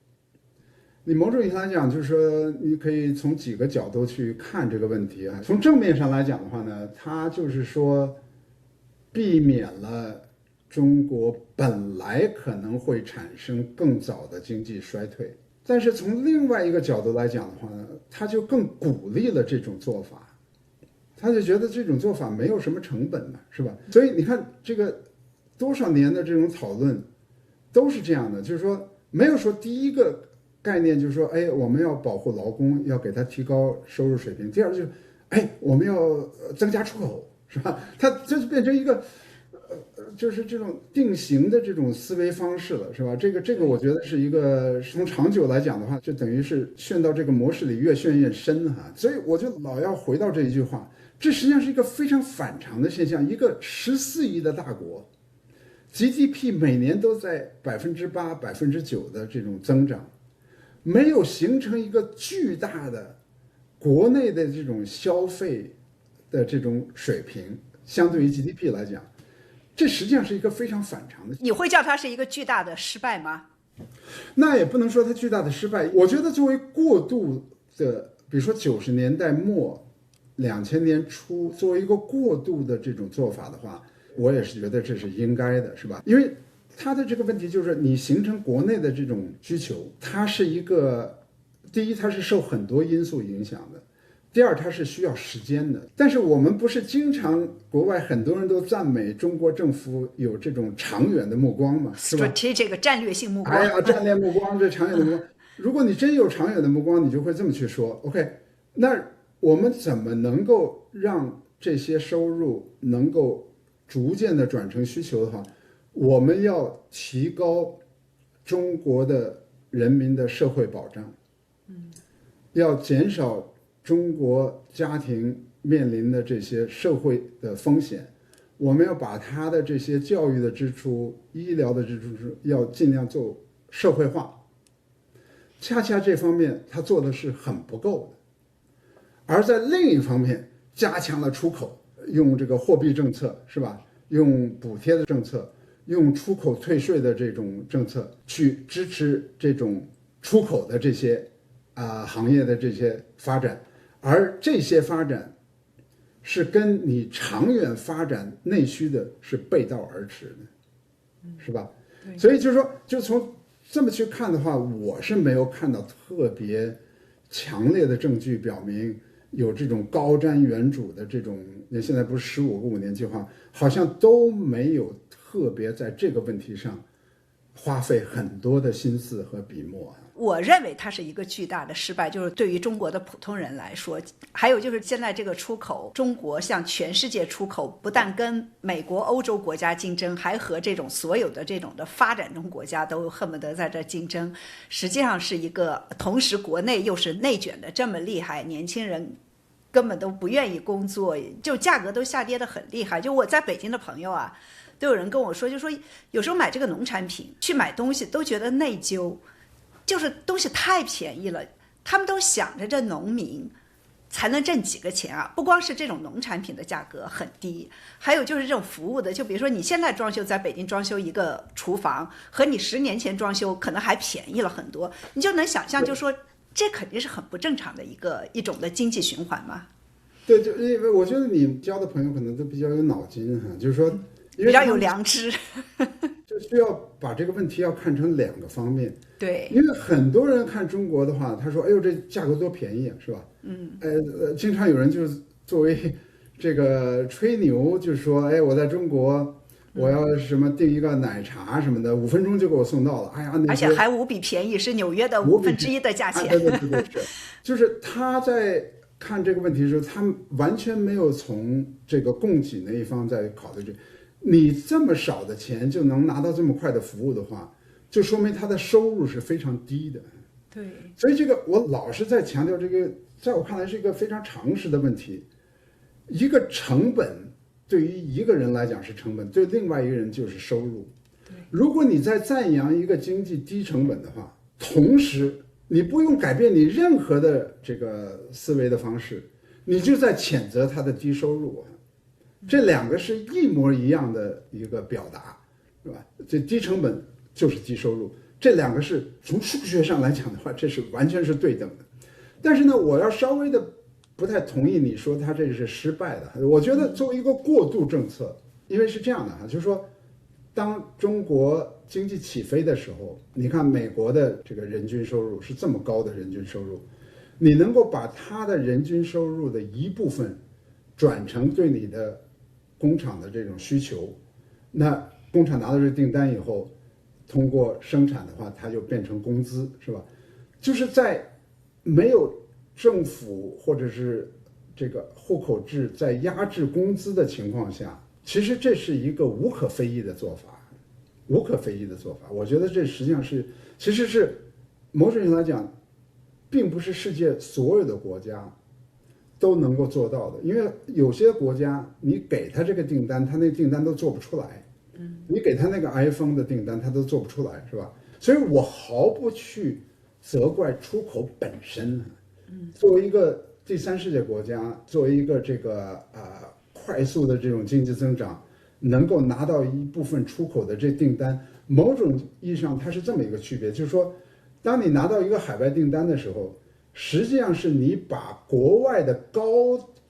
你某种意义上来讲，就是说你可以从几个角度去看这个问题啊。从正面上来讲的话呢，它就是说避免了中国本来可能会产生更早的经济衰退。但是从另外一个角度来讲的话呢，他就更鼓励了这种做法，他就觉得这种做法没有什么成本嘛，是吧？所以你看这个多少年的这种讨论都是这样的，就是说没有说第一个概念就是说，哎，我们要保护劳工，要给他提高收入水平；第二就是，哎，我们要增加出口，是吧？它这就变成一个。就是这种定型的这种思维方式了，是吧？这个我觉得是一个从长久来讲的话，就等于是陷到这个模式里越陷越深哈。所以我就老要回到这一句话，这实际上是一个非常反常的现象。一个14亿的大国 ，GDP 每年都在8%、9%的这种增长，没有形成一个巨大的国内的这种消费的这种水平，相对于 GDP 来讲。这实际上是一个非常反常的。你会叫它是一个巨大的失败吗？那也不能说它巨大的失败。我觉得作为过渡的，比如说90年代末、2000年初，作为一个过渡的这种做法的话，我也是觉得这是应该的，是吧？因为它的这个问题就是你形成国内的这种需求，它是一个，第一，它是受很多因素影响的。第二，它是需要时间的，但是我们不是经常国外很多人都赞美中国政府有这种长远的目光嘛，是吧？这个战略性目光。哎呀，战略目光，这长远的目光。如果你真有长远的目光，你就会这么去说。OK， 那我们怎么能够让这些收入能够逐渐的转成需求的话，我们要提高中国的人民的社会保障，要减少中国家庭面临的这些社会的风险，我们要把他的这些教育的支出、医疗的支出要尽量做社会化。恰恰这方面他做的是很不够的，而在另一方面加强了出口，用这个货币政策是吧？用补贴的政策，用出口退税的这种政策去支持这种出口的这些行业的这些发展。而这些发展是跟你长远发展内需的是背道而驰的，是吧？所以就是说，就从这么去看的话，我是没有看到特别强烈的证据表明有这种高瞻远瞩的这种，现在不是15个5年计划，好像都没有特别在这个问题上花费很多的心思和笔墨。我认为它是一个巨大的失败，就是对于中国的普通人来说，还有就是现在这个出口，中国向全世界出口，不但跟美国、欧洲国家竞争，还和这种所有的这种的发展中国家都恨不得在这竞争，实际上是一个同时国内又是内卷的这么厉害，年轻人根本都不愿意工作，就价格都下跌得很厉害。就我在北京的朋友啊，都有人跟我说，就说有时候买这个农产品去买东西都觉得内疚，就是东西太便宜了，他们都想着这农民才能挣几个钱啊！不光是这种农产品的价格很低，还有就是这种服务的，就比如说你现在装修，在北京装修一个厨房，和你10年前装修可能还便宜了很多，你就能想象，就说这肯定是很不正常的一种的经济循环嘛。对，就因为我觉得你交的朋友可能都比较有脑筋哈，就是说比较有良知，就需要把这个问题要看成2个方面。对，因为很多人看中国的话，他说：“哎呦，这价格多便宜啊，是吧？”经常有人就是作为这个吹牛，就是说：“哎，我在中国，我要什么订一个奶茶什么的，5分钟就给我送到了。”哎呀，而且还无比便宜，是纽约的1/5的价钱。对，就是他在看这个问题的时候，他完全没有从这个供给那一方在考虑这。你这么少的钱就能拿到这么快的服务的话，就说明他的收入是非常低的。对，所以这个我老是在强调，这个在我看来是一个非常常识的问题。一个成本对于一个人来讲是成本，对另外一个人就是收入。如果你在赞扬一个经济低成本的话，同时你不用改变你任何的这个思维的方式，你就在谴责他的低收入。这2个是一模一样的一个表达，是吧？这低成本就是低收入，这2个是从数学上来讲的话，这是完全是对等的。但是呢，我要稍微的不太同意你说它这是失败的。我觉得作为一个过渡政策，因为是这样的哈，就是说，当中国经济起飞的时候，你看美国的这个人均收入是这么高的人均收入，你能够把它的人均收入的一部分转成对你的工厂的这种需求，那工厂拿到这订单以后，通过生产的话，它就变成工资，是吧？就是在没有政府或者是这个户口制在压制工资的情况下，其实这是一个无可非议的做法，无可非议的做法。我觉得这实际上是，其实是某种意义上来讲，并不是世界所有的国家都能够做到的，因为有些国家你给他这个订单，他那订单都做不出来。你给他那个 iPhone 的订单，他都做不出来，是吧？所以我毫不去责怪出口本身。作为一个第三世界国家，作为一个这个快速的这种经济增长，能够拿到一部分出口的这订单，某种意义上它是这么一个区别，就是说，当你拿到一个海外订单的时候，实际上是你把国外的高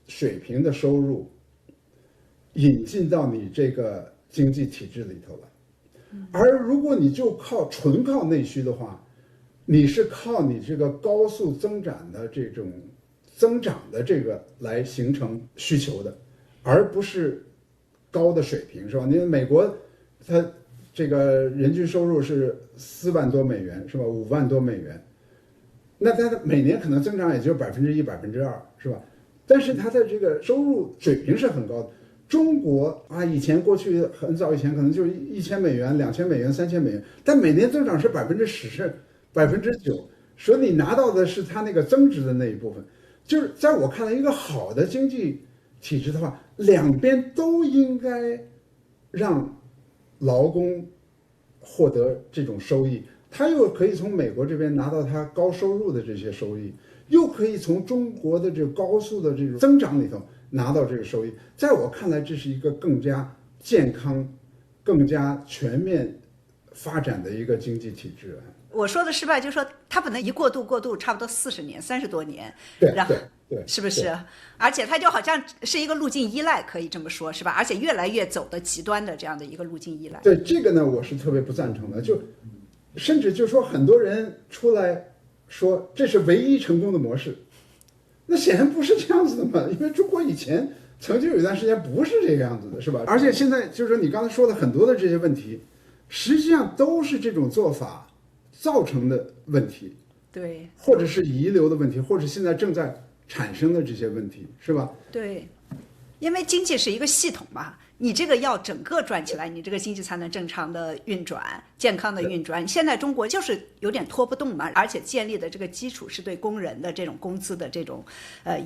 水平的收入引进到你这个经济体制里头了。而如果你就纯靠内需的话，你是靠你这个高速增长的这种增长的这个来形成需求的，而不是高的水平，是吧？因为美国它这个人均收入是4万多美元，是吧？5万多美元，那它的每年可能增长也就1%、2%，是吧？但是它的这个收入水平是很高的。中国以前过去很早以前可能就是1000美元、2000美元、3000美元，但每年增长是10%、9%，所以你拿到的是它那个增值的那一部分。就是在我看来，一个好的经济体制的话，两边都应该让劳工获得这种收益，他又可以从美国这边拿到他高收入的这些收益，又可以从中国的这个高速的这种增长里头拿到这个收益。在我看来，这是一个更加健康、更加全面发展的一个经济体制。我说的失败，就是说它不能一过渡差不多40年、30多年，对，是不是？而且它就好像是一个路径依赖，可以这么说，是吧？而且越来越走的极端的这样的一个路径依赖。对这个呢，我是特别不赞成的。就甚至就说很多人出来说这是唯一成功的模式，那显然不是这样子的嘛，因为中国以前曾经有一段时间不是这个样子的，是吧？而且现在就是说你刚才说的很多的这些问题，实际上都是这种做法造成的问题，对，或者是遗留的问题，或者现在正在产生的这些问题，是吧？对，因为经济是一个系统嘛，你这个要整个转起来，你这个经济才能正常的运转、健康的运转。现在中国就是有点拖不动嘛，而且建立的这个基础是对工人的这种工资的这种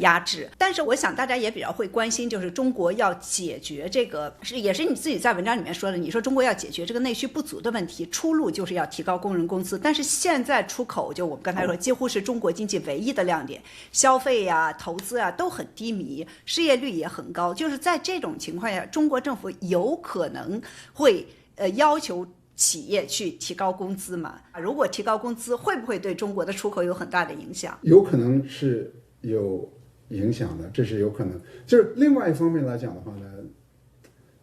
压制。但是我想大家也比较会关心，就是中国要解决这个也是你自己在文章里面说的，你说中国要解决这个内需不足的问题，出路就是要提高工人工资。但是现在出口就我们刚才说，几乎是中国经济唯一的亮点，消费呀、投资啊都很低迷，失业率也很高。就是在这种情况下，中国政府有可能会要求企业去提高工资嘛？如果提高工资，会不会对中国的出口有很大的影响？有可能是有影响的，这是有可能。就是另外一方面来讲的话呢，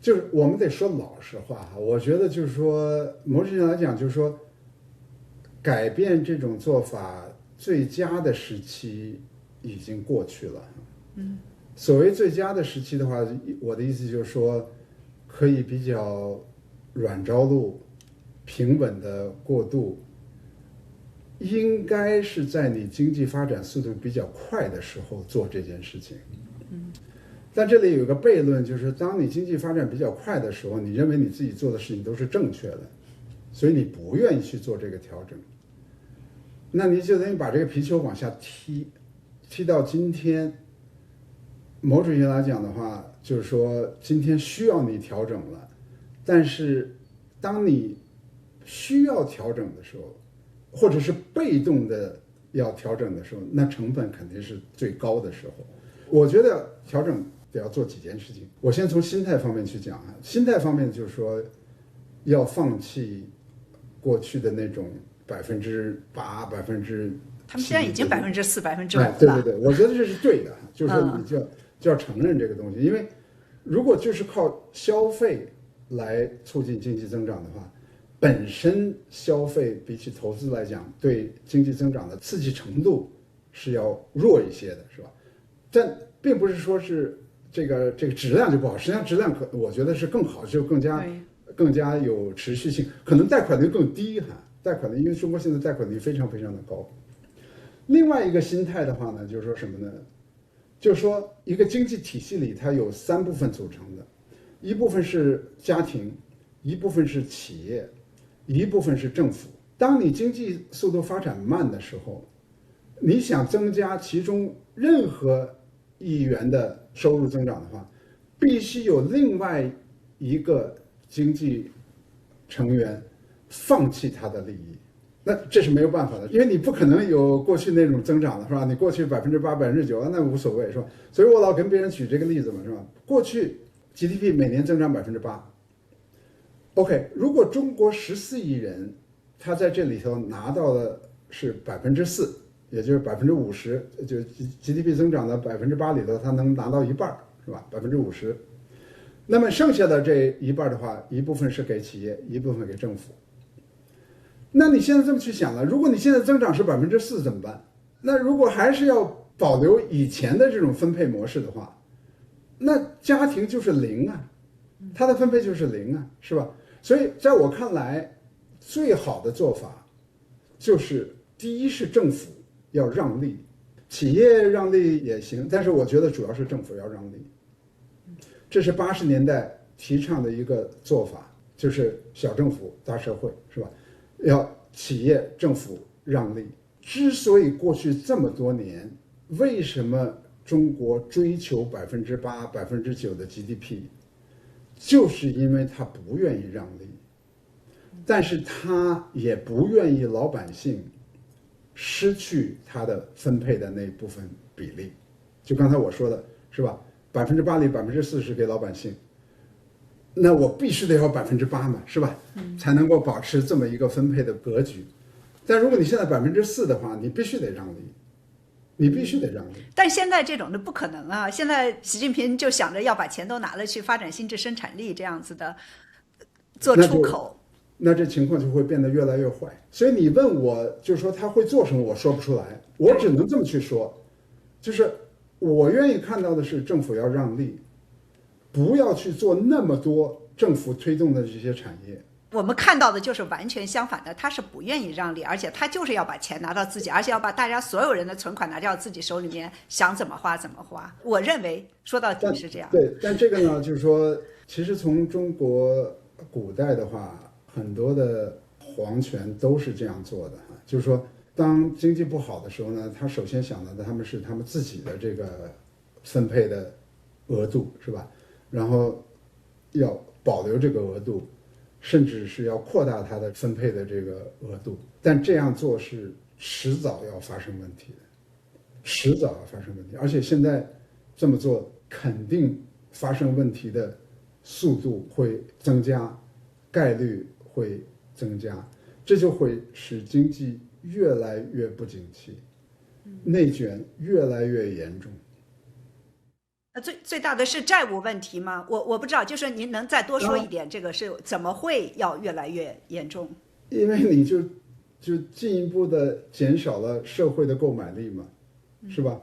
就是我们得说老实话哈，我觉得就是说，某种程度来讲，就是说，改变这种做法最佳的时期已经过去了。所谓最佳的时期的话，我的意思就是说，可以比较软着陆、平稳的过渡，应该是在你经济发展速度比较快的时候做这件事情。但这里有一个悖论，就是当你经济发展比较快的时候，你认为你自己做的事情都是正确的，所以你不愿意去做这个调整，那你就等于把这个皮球往下踢，踢到今天。某种意义来讲的话，就是说今天需要你调整了，但是当你需要调整的时候，或者是被动的要调整的时候，那成本肯定是最高的时候。我觉得调整得要做几件事情。我先从心态方面去讲啊，心态方面就是说要放弃过去的那种8%、他们现在已经4%、5%了。对对对，我觉得这是对的，就是说你就要承认这个东西，因为如果就是靠消费来促进经济增长的话，本身消费比起投资来讲，对经济增长的刺激程度是要弱一些的，是吧？但并不是说是这个质量就不好，实际上质量我觉得是更好，就更加有持续性，可能贷款率更低哈，因为中国现在贷款率非常非常的高。另外一个心态的话呢，就是说什么呢？就是说一个经济体系里它有3部分组成的，一部分是家庭，一部分是企业，一部分是政府。当你经济速度发展慢的时候，你想增加其中任何一元的收入增长的话，必须有另外一个经济成员放弃他的利益。那这是没有办法的，因为你不可能有过去那种增长的，是吧？你过去8%、9%，那无所谓，是吧？所以我老跟别人举这个例子嘛，是吧？过去 GDP 每年增长8%。OK， 如果中国14亿人，他在这里头拿到的是4%，也就是50%，就 GDP 增长的8%里头，他能拿到一半，是吧？50%。那么剩下的这一半的话，一部分是给企业，一部分给政府。那你现在这么去想了，如果你现在增长是4%怎么办？那如果还是要保留以前的这种分配模式的话，那家庭就是0啊，它的分配就是0啊，是吧？所以在我看来，最好的做法就是第一是政府要让利，企业让利也行，但是我觉得主要是政府要让利。这是80年代提倡的一个做法，就是小政府大社会，是吧？要企业政府让利。之所以过去这么多年，为什么中国追求8%、9%的 GDP， 就是因为他不愿意让利，但是他也不愿意老百姓失去他的分配的那部分比例。就刚才我说的是吧，8%里4%给老百姓，那我必须得要8%嘛，是吧？才能够保持这么一个分配的格局。但如果你现在4%的话，你必须得让利，你必须得让利。但现在这种的不可能啊！现在习近平就想着要把钱都拿了去发展新质生产力，这样子的做出口。那这情况就会变得越来越坏。所以你问我，就是说他会做什么，我说不出来，我只能这么去说，就是我愿意看到的是政府要让利，不要去做那么多政府推动的这些产业。我们看到的就是完全相反的，他是不愿意让利，而且他就是要把钱拿到自己，而且要把大家所有人的存款拿到自己手里面，想怎么花怎么花。我认为说到底是这样。对，但这个呢，就是说，其实从中国古代的话，很多的皇权都是这样做的哈，就是说，当经济不好的时候呢，他首先想到的他们是他们自己的这个分配的额度，是吧？然后要保留这个额度。甚至是要扩大它的分配的这个额度，但这样做是迟早要发生问题的，迟早要发生问题，而且现在这么做肯定发生问题的速度会增加，概率会增加，这就会使经济越来越不景气，内卷越来越严重。最大的是债务问题吗？我不知道，就是您能再多说一点，这个是怎么会要越来越严重？因为你就进一步的减少了社会的购买力嘛，是吧？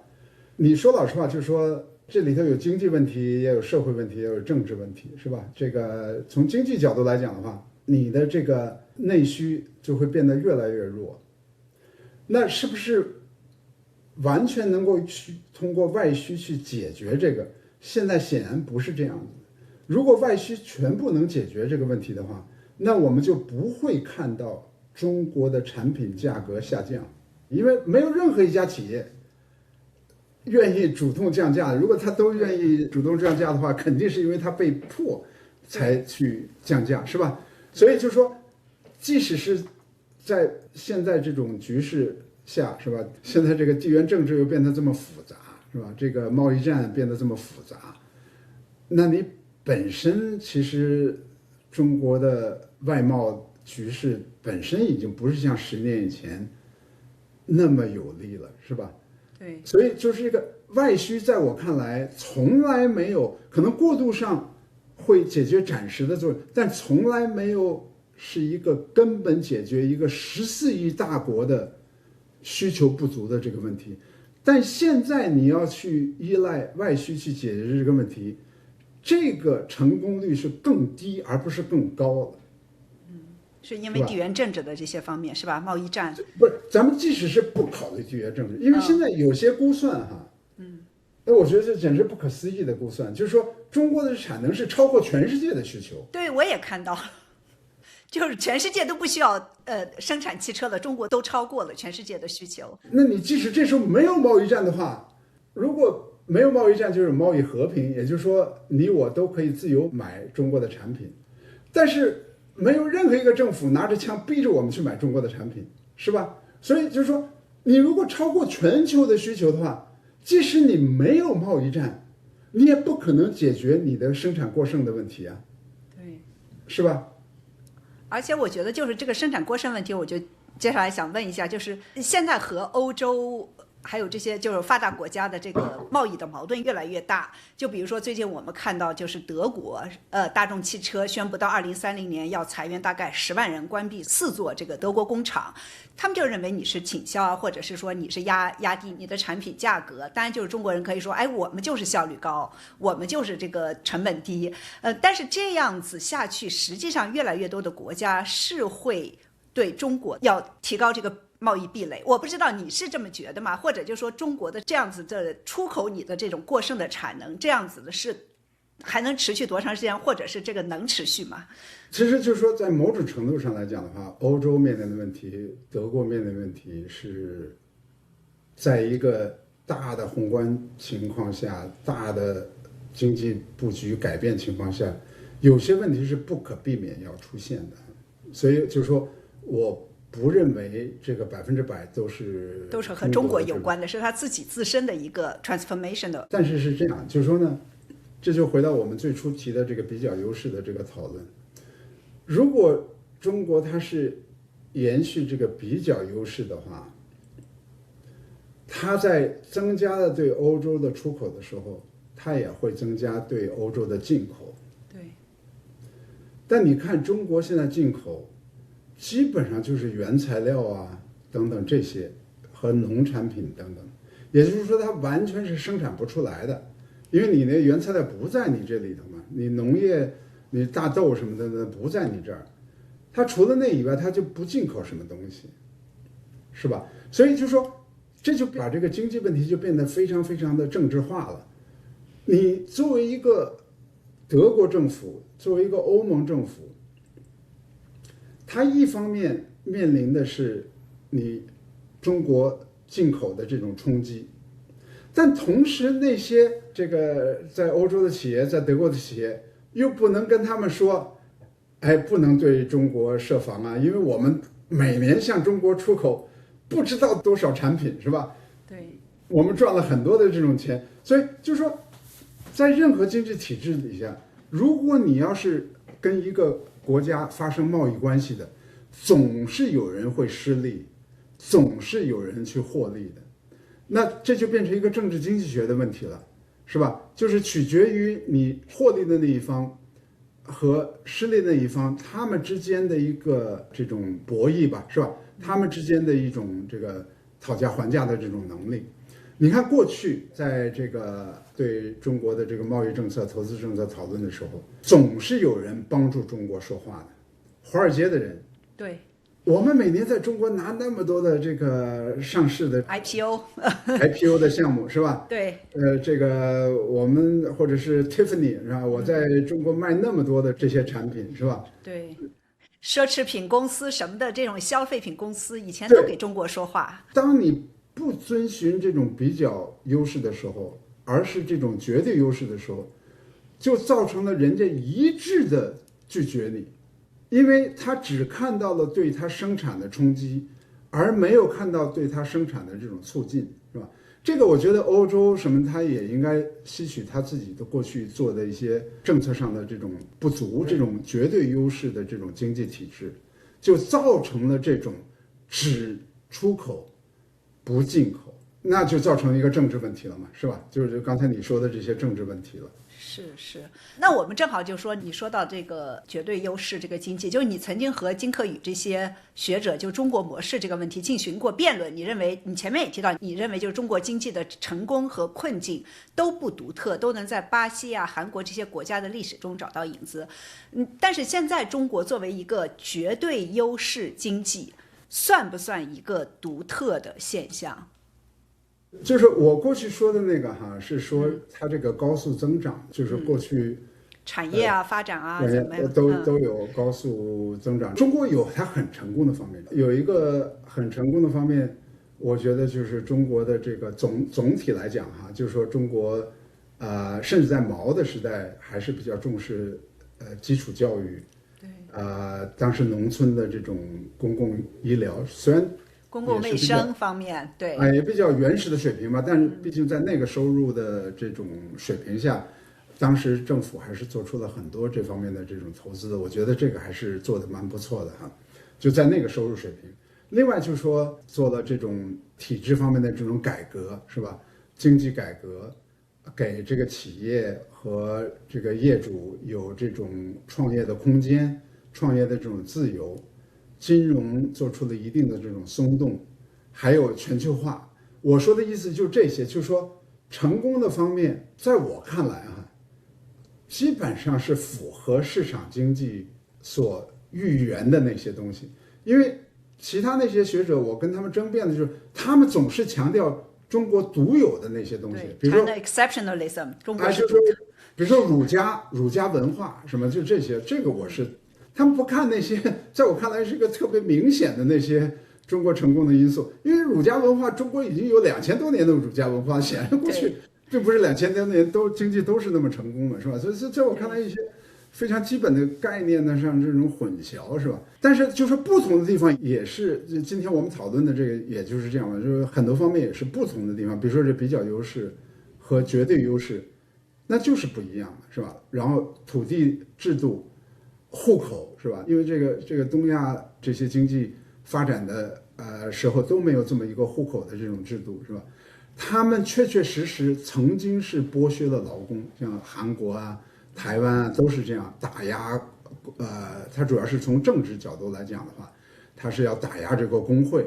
你说老实话，就是说这里头有经济问题，也有社会问题，也有政治问题，是吧？这个从经济角度来讲的话，你的这个内需就会变得越来越弱，那是不是完全能够去通过外需去解决这个？现在显然不是这样子的。如果外需全部能解决这个问题的话，那我们就不会看到中国的产品价格下降，因为没有任何一家企业愿意主动降价。如果他都愿意主动降价的话，肯定是因为他被迫才去降价，是吧？所以就说，即使是在现在这种局势下，是吧？现在这个地缘政治又变得这么复杂，是吧？这个贸易战变得这么复杂，那你本身其实中国的外贸局势本身已经不是像10年以前那么有利了，是吧？对，所以就是这个外需，在我看来从来没有，可能过渡上会解决暂时的作用，但从来没有是一个根本解决一个14亿大国的需求不足的这个问题。但现在你要去依赖外需去解决这个问题，这个成功率是更低而不是更高的。是因为地缘政治的这些方面是吧？贸易战不是，咱们即使是不考虑地缘政治，因为现在有些估算哈，我觉得这简直不可思议的估算，就是说中国的产能是超过全世界的需求。对，我也看到了，就是全世界都不需要生产汽车了，中国都超过了全世界的需求。那你即使这时候没有贸易战的话，如果没有贸易战，就是贸易和平，也就是说你我都可以自由买中国的产品，但是没有任何一个政府拿着枪逼着我们去买中国的产品，是吧？所以就是说，你如果超过全球的需求的话，即使你没有贸易战，你也不可能解决你的生产过剩的问题啊，对，是吧？而且我觉得就是这个生产过剩问题，我就接下来想问一下，就是现在和欧洲还有这些就是发达国家的这个贸易的矛盾越来越大。就比如说最近我们看到，就是德国大众汽车宣布到2030年要裁员大概10万人，关闭4座这个德国工厂。他们就认为你是倾销啊，或者是说你是压低你的产品价格。当然就是中国人可以说，哎，我们就是效率高，我们就是这个成本低。但是这样子下去，实际上越来越多的国家是会对中国要提高这个贸易壁垒。我不知道你是这么觉得吗？或者就说中国的这样子的出口你的这种过剩的产能，这样子的是还能持续多长时间，或者是这个能持续吗？其实就是说，在某种程度上来讲的话，欧洲面临的问题，德国面临的问题是在一个大的宏观情况下，大的经济布局改变情况下，有些问题是不可避免要出现的。所以就是说，我不认为这个100%都是和中国有关的，是他自己自身的一个 transformation 的。但是是这样，就是说呢，这就回到我们最初提的这个比较优势的这个讨论。如果中国它是延续这个比较优势的话，它在增加了对欧洲的出口的时候，它也会增加对欧洲的进口。对。但你看中国现在进口基本上就是原材料啊等等这些和农产品等等，也就是说它完全是生产不出来的，因为你那原材料不在你这里头嘛，你农业你大豆什么的不在你这儿，它除了那以外它就不进口什么东西，是吧？所以就说这就把这个经济问题就变得非常非常的政治化了。你作为一个德国政府，作为一个欧盟政府，它一方面面临的是你中国进口的这种冲击，但同时那些这个在欧洲的企业，在德国的企业又不能跟他们说，哎，不能对中国设防啊，因为我们每年向中国出口不知道多少产品，是吧？对，我们赚了很多的这种钱，所以就说，在任何经济体制底下，如果你要是跟一个国家发生贸易关系的，总是有人会失利，总是有人去获利的，那这就变成一个政治经济学的问题了，是吧？就是取决于你获利的那一方和失利的那一方，他们之间的一个这种博弈吧，是吧？他们之间的一种这个讨价还价的这种能力。你看过去在这个对中国的这个贸易政策、投资政策讨论的时候，总是有人帮助中国说话的，华尔街的人。对，我们每年在中国拿那么多的这个上市的 IPO 的项目，是吧？对，这个我们或者是 Tiffany 是吧？我在中国卖那么多的这些产品，是吧？对，奢侈品公司什么的这种消费品公司以前都给中国说话。当你不遵循这种比较优势的时候，而是这种绝对优势的时候，就造成了人家一致的拒绝你，因为他只看到了对他生产的冲击，而没有看到对他生产的这种促进，是吧？这个我觉得欧洲什么，他也应该吸取他自己的过去做的一些政策上的这种不足，这种绝对优势的这种经济体制，就造成了这种只出口不进口，那就造成一个政治问题了嘛，是吧？就是刚才你说的这些政治问题了。是，那我们正好就说，你说到这个绝对优势这个经济，就是你曾经和金克宇这些学者就中国模式这个问题进行过辩论。你认为，你前面也提到，你认为就是中国经济的成功和困境都不独特，都能在巴西啊、韩国这些国家的历史中找到影子。但是现在中国作为一个绝对优势经济，算不算一个独特的现象？就是我过去说的那个哈，是说它这个高速增长，就是过去产业啊、发展啊怎么样都有高速增长。中国有它很成功的方面，有一个很成功的方面，我觉得就是中国的这个总体来讲哈，就是说中国甚至在毛的时代还是比较重视基础教育，对，当时农村的这种公共医疗虽然公共卫生方面，对，也比较原始的水平吧，但是毕竟在那个收入的这种水平下，当时政府还是做出了很多这方面的这种投资的，我觉得这个还是做的蛮不错的哈，就在那个收入水平。另外就是说做了这种体制方面的这种改革，是吧？经济改革，给这个企业和这个业主有这种创业的空间，创业的这种自由。金融做出了一定的这种松动，还有全球化。我说的意思就是这些，就是说成功的方面，在我看来基本上是符合市场经济所预言的那些东西。因为其他那些学者，我跟他们争辩的就是，他们总是强调中国独有的那些东西，比如说 exceptionalism， 中国是比如说儒家文化什么，就这些，这个我是。他们不看那些，在我看来是一个特别明显的那些中国成功的因素，因为儒家文化，中国已经有2000多年的儒家文化，显然过去并不是2000多年经济都是那么成功的，是吧？所以在我看来，一些非常基本的概念呢上这种混淆，是吧？但是就是不同的地方也是，今天我们讨论的这个也就是这样嘛，就是很多方面也是不同的地方，比如说这比较优势和绝对优势，那就是不一样的，是吧？然后土地制度。户口是吧？因为这个东亚这些经济发展的时候都没有这么一个户口的这种制度，是吧？他们确确实实曾经是剥削了劳工，像韩国啊、台湾啊都是这样打压。它主要是从政治角度来讲的话，他是要打压这个工会。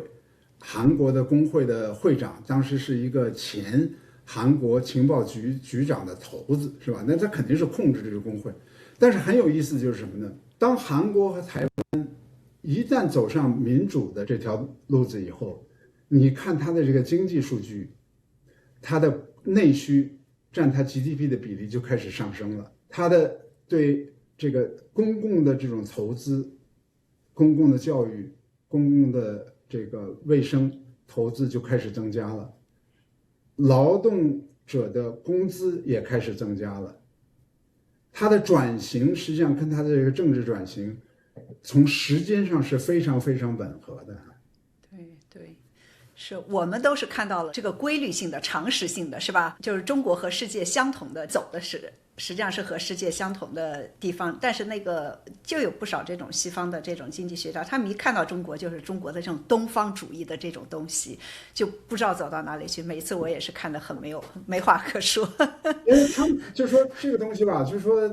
韩国的工会的会长当时是一个前韩国情报局局长的头子，是吧？那他肯定是控制这个工会。但是很有意思就是什么呢？当韩国和台湾一旦走上民主的这条路子以后，你看它的这个经济数据，它的内需占它 GDP 的比例就开始上升了，它的对这个公共的这种投资、公共的教育、公共的这个卫生投资就开始增加了，劳动者的工资也开始增加了。它的转型实际上跟它的这个政治转型，从时间上是非常非常吻合的。对对，是我们都是看到了这个规律性的、常识性的，是吧？就是中国和世界相同的走的是。实际上是和世界相同的地方，但是那个就有不少这种西方的这种经济学家，他们一看到中国就是中国的这种东方主义的这种东西，就不知道走到哪里去。每次我也是看得很没话可说。因为他们就说这个东西吧，就是说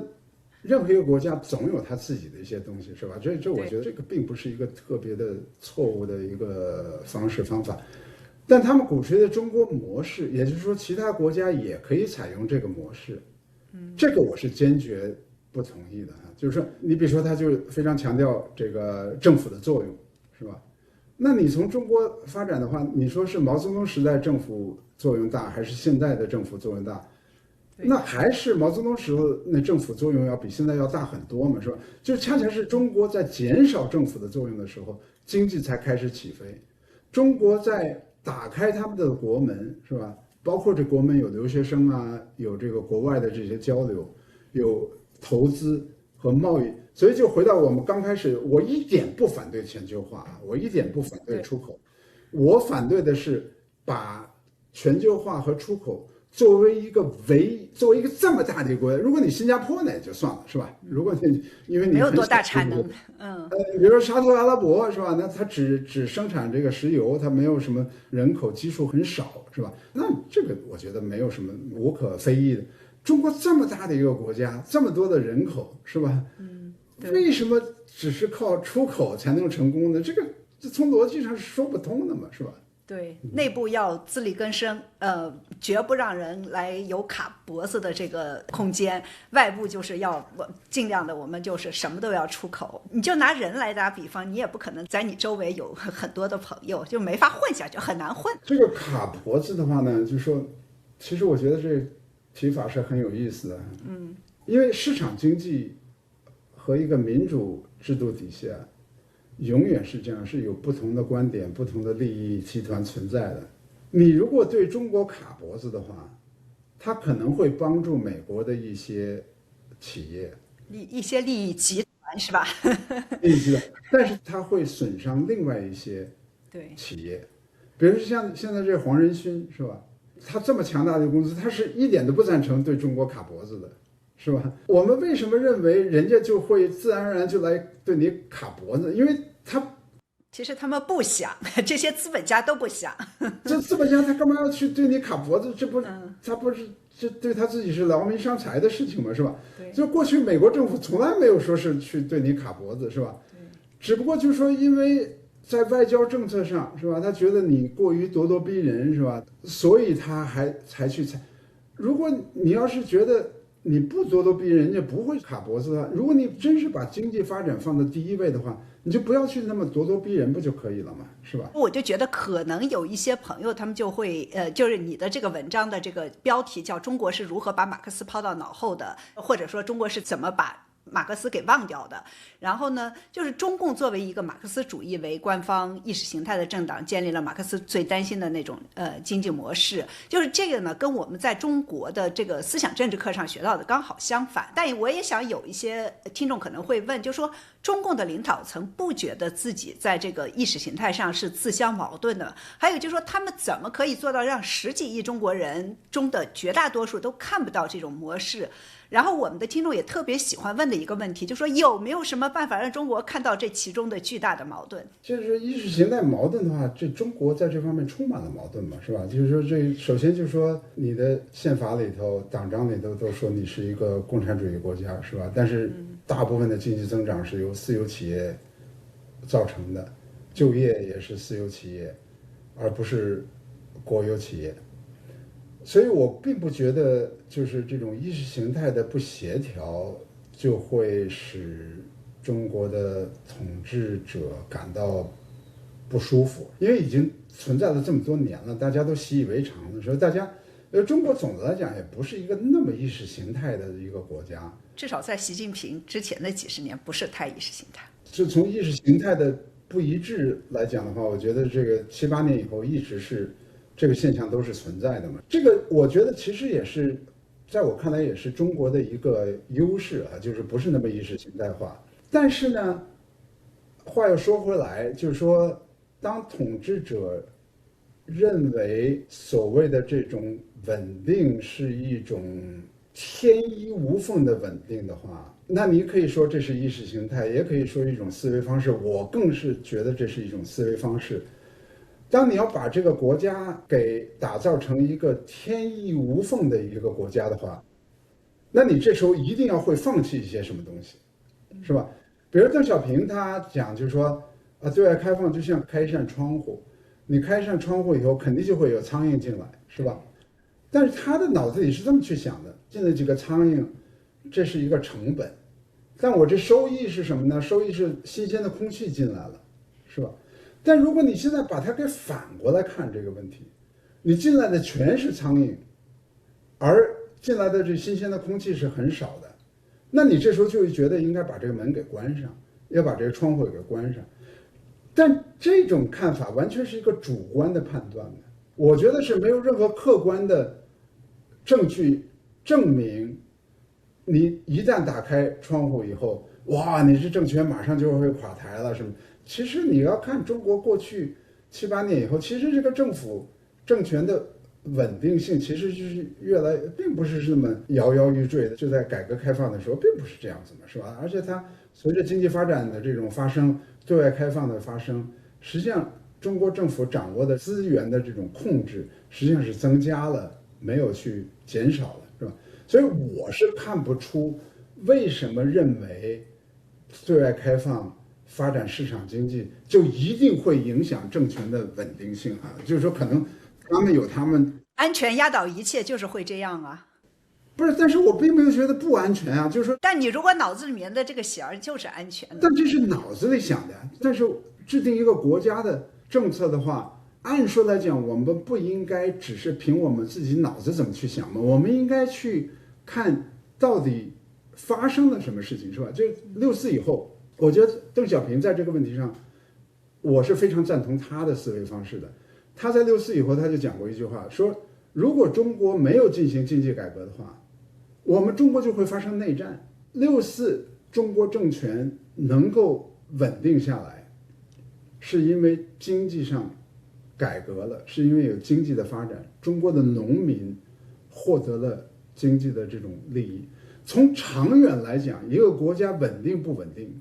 任何一个国家总有他自己的一些东西，是吧？这我觉得这个并不是一个特别的错误的一个方法。但他们鼓吹的中国模式，也就是说其他国家也可以采用这个模式。这个我是坚决不同意的。就是说你比如说他就非常强调这个政府的作用，是吧？那你从中国发展的话，你说是毛泽东时代政府作用大还是现在的政府作用大？那还是毛泽东时候那政府作用要比现在要大很多嘛，是吧？就恰恰是中国在减少政府的作用的时候，经济才开始起飞。中国在打开他们的国门，是吧？包括这国门有留学生啊，有这个国外的这些交流，有投资和贸易，所以就回到我们刚开始，我一点不反对全球化啊，我一点不反对出口，我反对的是把全球化和出口作为一个这么大的一个国家，如果你新加坡那也就算了，是吧？如果你因为你没有多大产能，比如说沙特阿拉伯，是吧？那它只生产这个石油，它没有什么人口基数很少，是吧？那这个我觉得没有什么无可非议的。中国这么大的一个国家，这么多的人口，是吧？为什么只是靠出口才能成功呢？这从逻辑上是说不通的嘛，是吧？对，内部要自力更生，绝不让人来有卡脖子的这个空间。外部就是要尽量的，我们就是什么都要出口。你就拿人来打比方，你也不可能在你周围有很多的朋友，就没法混下去，很难混。这个卡脖子的话呢，就是说，其实我觉得这提法是很有意思的。因为市场经济和一个民主制度底下，永远是这样，是有不同的观点、不同的利益集团存在的。你如果对中国卡脖子的话，它可能会帮助美国的一些企业、一些利益集团，是吧？利益集团，但是它会损伤另外一些企业，比如说像现在这黄仁勋，是吧？他这么强大的公司，他是一点都不赞成对中国卡脖子的。是吧？我们为什么认为人家就会自然而然就来对你卡脖子？因为其实他们不想，这些资本家都不想。这资本家他干嘛要去对你卡脖子？他不是这对他自己是劳民伤财的事情吗？是吧？就过去美国政府从来没有说是去对你卡脖子，是吧？只不过就是说，因为在外交政策上，是吧？他觉得你过于咄咄逼人，是吧？所以他才去采。如果你要是觉得你不咄咄逼人，人家不会卡脖子的。如果你真是把经济发展放在第一位的话，你就不要去那么咄咄逼人，不就可以了吗？是吧？我就觉得可能有一些朋友，他们就会就是你的这个文章的这个标题叫"中国是如何把马克思抛到脑后的"，或者说中国是怎么把马克思给忘掉的。然后呢，就是中共作为一个马克思主义为官方意识形态的政党，建立了马克思最担心的那种经济模式。就是这个呢，跟我们在中国的这个思想政治课上学到的刚好相反。但我也想有一些听众可能会问，就说中共的领导层不觉得自己在这个意识形态上是自相矛盾的？还有就是说，他们怎么可以做到让10几亿中国人中的绝大多数都看不到这种模式？然后我们的听众也特别喜欢问的一个问题，就说有没有什么办法让中国看到这其中的巨大的矛盾？就是意识形态矛盾的话，这中国在这方面充满了矛盾嘛，是吧？就是说首先就是说你的宪法里头、党章里头都说你是一个共产主义国家，是吧？但是大部分的经济增长是由私有企业造成的，就业也是私有企业，而不是国有企业。所以我并不觉得就是这种意识形态的不协调就会使中国的统治者感到不舒服，因为已经存在了这么多年了，大家都习以为常的时候，大家中国总的来讲也不是一个那么意识形态的一个国家，至少在习近平之前的几十年不是太意识形态。就从意识形态的不一致来讲的话，我觉得这个7、8年以后一直是这个现象都是存在的嘛。这个我觉得其实也是，在我看来也是中国的一个优势啊，就是不是那么意识形态化。但是呢，话又说回来，就是说，当统治者认为所谓的这种稳定是一种天衣无缝的稳定的话，那你可以说这是意识形态，也可以说一种思维方式。我更是觉得这是一种思维方式。当你要把这个国家给打造成一个天衣无缝的一个国家的话，那你这时候一定要会放弃一些什么东西，是吧？比如邓小平他讲就是说对外开放就像开一扇窗户，你开一扇窗户以后肯定就会有苍蝇进来，是吧？但是他的脑子里是这么去想的，进了几个苍蝇，这是一个成本，但我这收益是什么呢？收益是新鲜的空气进来了，是吧？但如果你现在把它给反过来看这个问题，你进来的全是苍蝇，而进来的这新鲜的空气是很少的，那你这时候就会觉得应该把这个门给关上，要把这个窗户给关上。但这种看法完全是一个主观的判断的，我觉得是没有任何客观的证据证明，你一旦打开窗户以后，哇，你这政权马上就会垮台了什么？其实你要看中国过去7、8年以后，其实这个政权的稳定性其实就是并不是这么摇摇欲坠的。就在改革开放的时候，并不是这样子嘛，是吧？而且它随着经济发展的这种发生，对外开放的发生，实际上中国政府掌握的资源的这种控制，实际上是增加了，没有去减少了，是吧？所以我是看不出为什么认为对外开放发展市场经济就一定会影响政权的稳定性啊。就是说可能他们有他们安全压倒一切，就是会这样啊。不是，但是我并没有觉得不安全啊，就是说，但你如果脑子里面的这个弦儿就是安全的，但这是脑子里想的。但是制定一个国家的政策的话，按说来讲，我们不应该只是凭我们自己脑子怎么去想嘛，我们应该去看到底发生了什么事情，是吧？这6·4以后，我觉得邓小平在这个问题上，我是非常赞同他的思维方式的。他在6·4以后，他就讲过一句话，说如果中国没有进行经济改革的话，我们中国就会发生内战。6·4中国政权能够稳定下来，是因为经济上改革了，是因为有经济的发展，中国的农民获得了经济的这种利益。从长远来讲，一个国家稳定不稳定，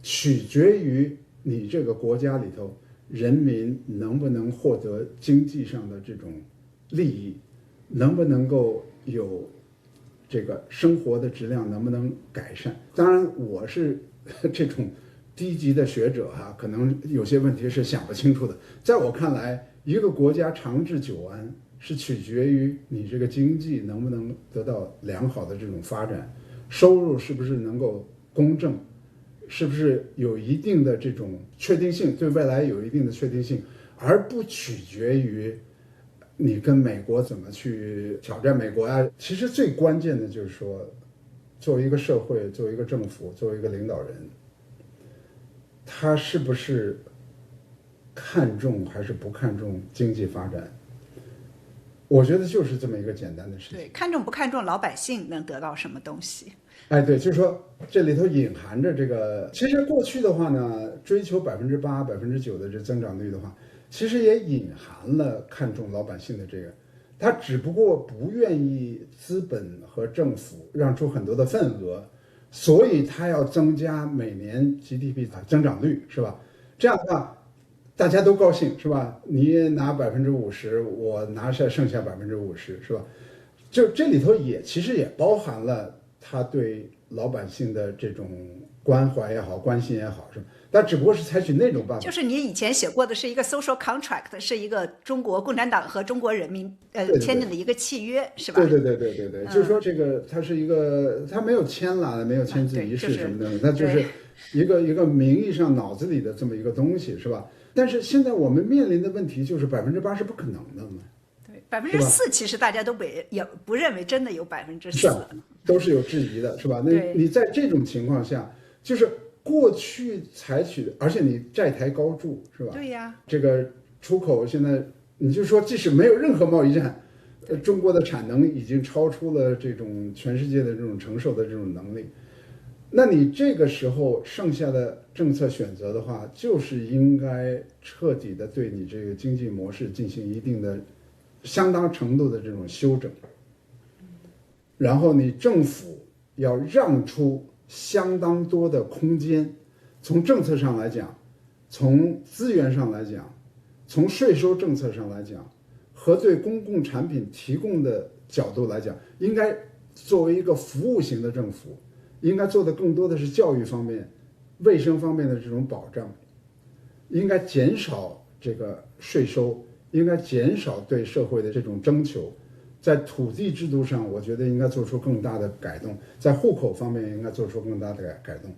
取决于你这个国家里头人民能不能获得经济上的这种利益，能不能够有这个生活的质量能不能改善。当然我是这种低级的学者可能有些问题是想不清楚的。在我看来，一个国家长治久安是取决于你这个经济能不能得到良好的这种发展，收入是不是能够公正，是不是有一定的这种确定性，对未来有一定的确定性，而不取决于你跟美国怎么去挑战美国呀。其实最关键的就是说，作为一个社会，作为一个政府，作为一个领导人，他是不是看重还是不看重经济发展？我觉得就是这么一个简单的事情。对，看重不看重老百姓能得到什么东西？对，就是说这里头隐含着这个，其实过去的话呢，追求8%、9%的这增长率的话，其实也隐含了看重老百姓的这个，他只不过不愿意资本和政府让出很多的份额，所以他要增加每年 GDP 增长率，是吧？这样的话大家都高兴，是吧？你拿50%，我拿下剩下50%，是吧？就这里头其实也包含了他对老百姓的这种关怀也好，关心也好，是吧？但只不过是采取那种办法。就是你以前写过的是一个 social contract， 是一个中国共产党和中国人民签订的一个契约，是吧？对，就是说这个它是一个，它没有签了，没有签字仪式什么的，它就是一个名义上脑子里的这么一个东西，是吧？但是现在我们面临的问题就是80%是不可能的嘛。对，4%其实大家都也不认为真的有4%，是啊，都是有质疑的，是吧？那你在这种情况下，就是过去采取的，而且你债台高筑，是吧？对呀，这个出口现在你就说，即使没有任何贸易战，中国的产能已经超出了这种全世界的这种承受的这种能力。那你这个时候剩下的政策选择的话，就是应该彻底的对你这个经济模式进行一定的、相当程度的这种修整，然后你政府要让出相当多的空间，从政策上来讲，从资源上来讲，从税收政策上来讲，和对公共产品提供的角度来讲，应该作为一个服务型的政府，应该做的更多的是教育方面、卫生方面的这种保障，应该减少这个税收，应该减少对社会的这种征求。在土地制度上，我觉得应该做出更大的改动；在户口方面，应该做出更大的改动。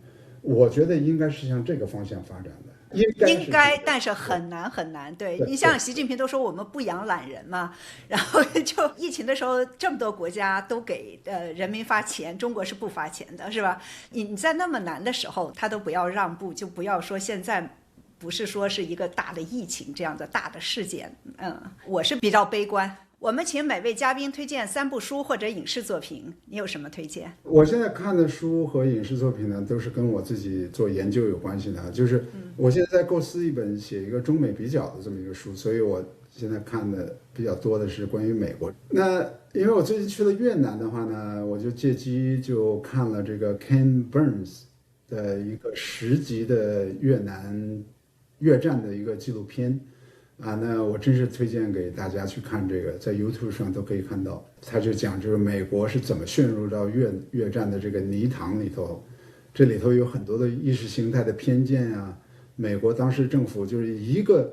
我觉得应该是向这个方向发展的。应该，但是很难很难。对，你像习近平都说我们不养懒人嘛，然后就疫情的时候，这么多国家都给人民发钱，中国是不发钱的，是吧？你在那么难的时候，他都不要让步，就不要说现在不是说是一个大的疫情这样的大的事件。我是比较悲观。我们请每位嘉宾推荐3部书或者影视作品，你有什么推荐？我现在看的书和影视作品呢，都是跟我自己做研究有关系的，就是我现在在构思一本写一个中美比较的这么一个书，所以我现在看的比较多的是关于美国。那因为我最近去了越南的话呢，我就借机就看了这个 Ken Burns 的一个10集的越南越战的一个纪录片。那我真是推荐给大家去看这个，在 YouTube 上都可以看到。他就讲就是美国是怎么陷入到越战的这个泥塘里头，这里头有很多的意识形态的偏见啊。美国当时政府就是一个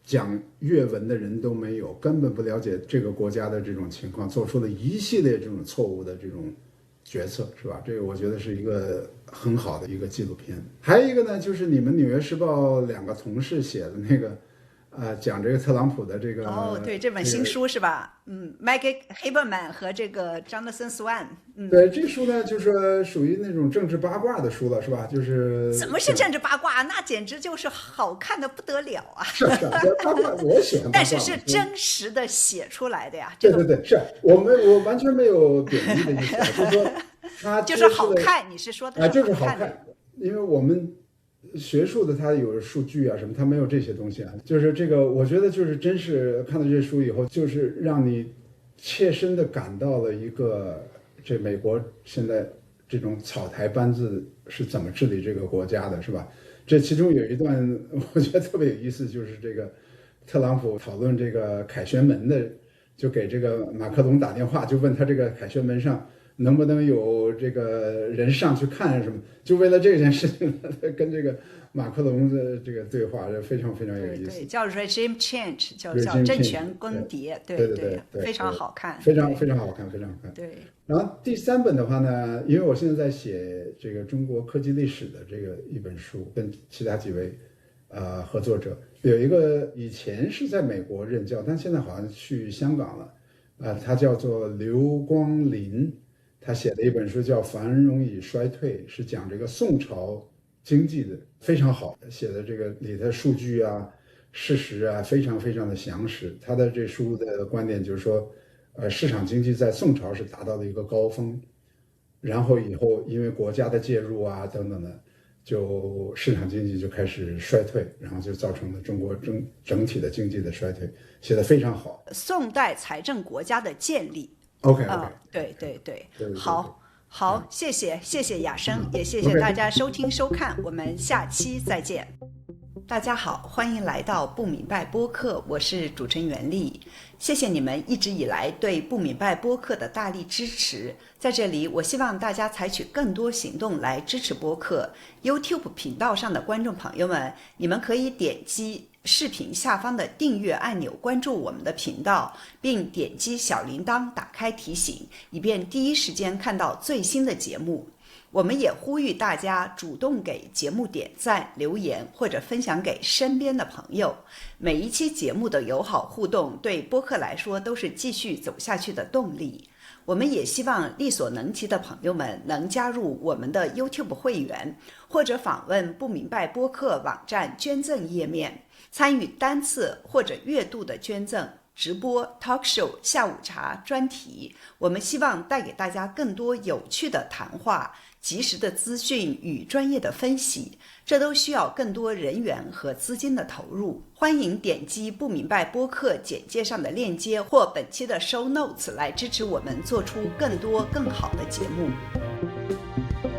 讲越文的人都没有，根本不了解这个国家的这种情况，做出了一系列这种错误的这种决策，是吧？这个我觉得是一个很好的一个纪录片。还有一个呢，就是你们《纽约时报》2个同事写的那个。讲这个特朗普的这个对，这本新书是吧？Maggie Haberman 和这个 Jonathan Swan。对，这书呢就是属于那种政治八卦的书了，是吧？就是怎么是政治八卦？那简直就是好看的不得了啊！是八卦，我喜欢八卦，但是是真实的写出来的呀。对，是我完全没有贬义的意思，就是说它就是好看，你是说的就是好看，因为我们。学术的它有数据啊什么，它没有这些东西啊。就是这个，我觉得就是真是看到这书以后，就是让你切身的感到了一个这美国现在这种草台班子是怎么治理这个国家的，是吧？这其中有一段我觉得特别有意思，就是这个特朗普讨论这个凯旋门的，就给这个马克龙打电话，就问他这个凯旋门上能不能有这个人上去看什么？就为了这件事情，跟这个马克龙的这个对话，非常非常有意思。对，叫 regime change， 叫政权更迭，对，非常好看，非常非常好看，非常好看。对。然后第3本的话呢，因为我现在在写这个中国科技历史的这个一本书，跟其他几位合作者，有一个以前是在美国任教，但现在好像去香港了，他叫做刘光林。他写的一本书叫《繁荣与衰退》，是讲这个宋朝经济的，非常好，写的这个里头数据啊、事实啊，非常非常的详实。他的这书的观点就是说，市场经济在宋朝是达到了一个高峰，然后以后因为国家的介入啊等等的，就市场经济就开始衰退，然后就造成了中国整体的经济的衰退，写得非常好。宋代财政国家的建立。OK， 对，好，谢谢雅生，也谢谢大家收听收看，我们下期再见。大家好，欢迎来到不明白播客，我是主持人袁丽。谢谢你们一直以来对不明白播客的大力支持。在这里，我希望大家采取更多行动来支持播客。YouTube 频道上的观众朋友们，你们可以点击视频下方的订阅按钮，关注我们的频道，并点击小铃铛打开提醒，以便第一时间看到最新的节目。我们也呼吁大家主动给节目点赞、留言或者分享给身边的朋友。每一期节目的友好互动对播客来说都是继续走下去的动力。我们也希望力所能及的朋友们能加入我们的 YouTube 会员，或者访问不明白播客网站捐赠页面，参与单次或者月度的捐赠、直播、talk show、下午茶、专题。我们希望带给大家更多有趣的谈话、及时的资讯与专业的分析，这都需要更多人员和资金的投入。欢迎点击不明白播客简介上的链接或本期的 show notes 来支持我们做出更多更好的节目。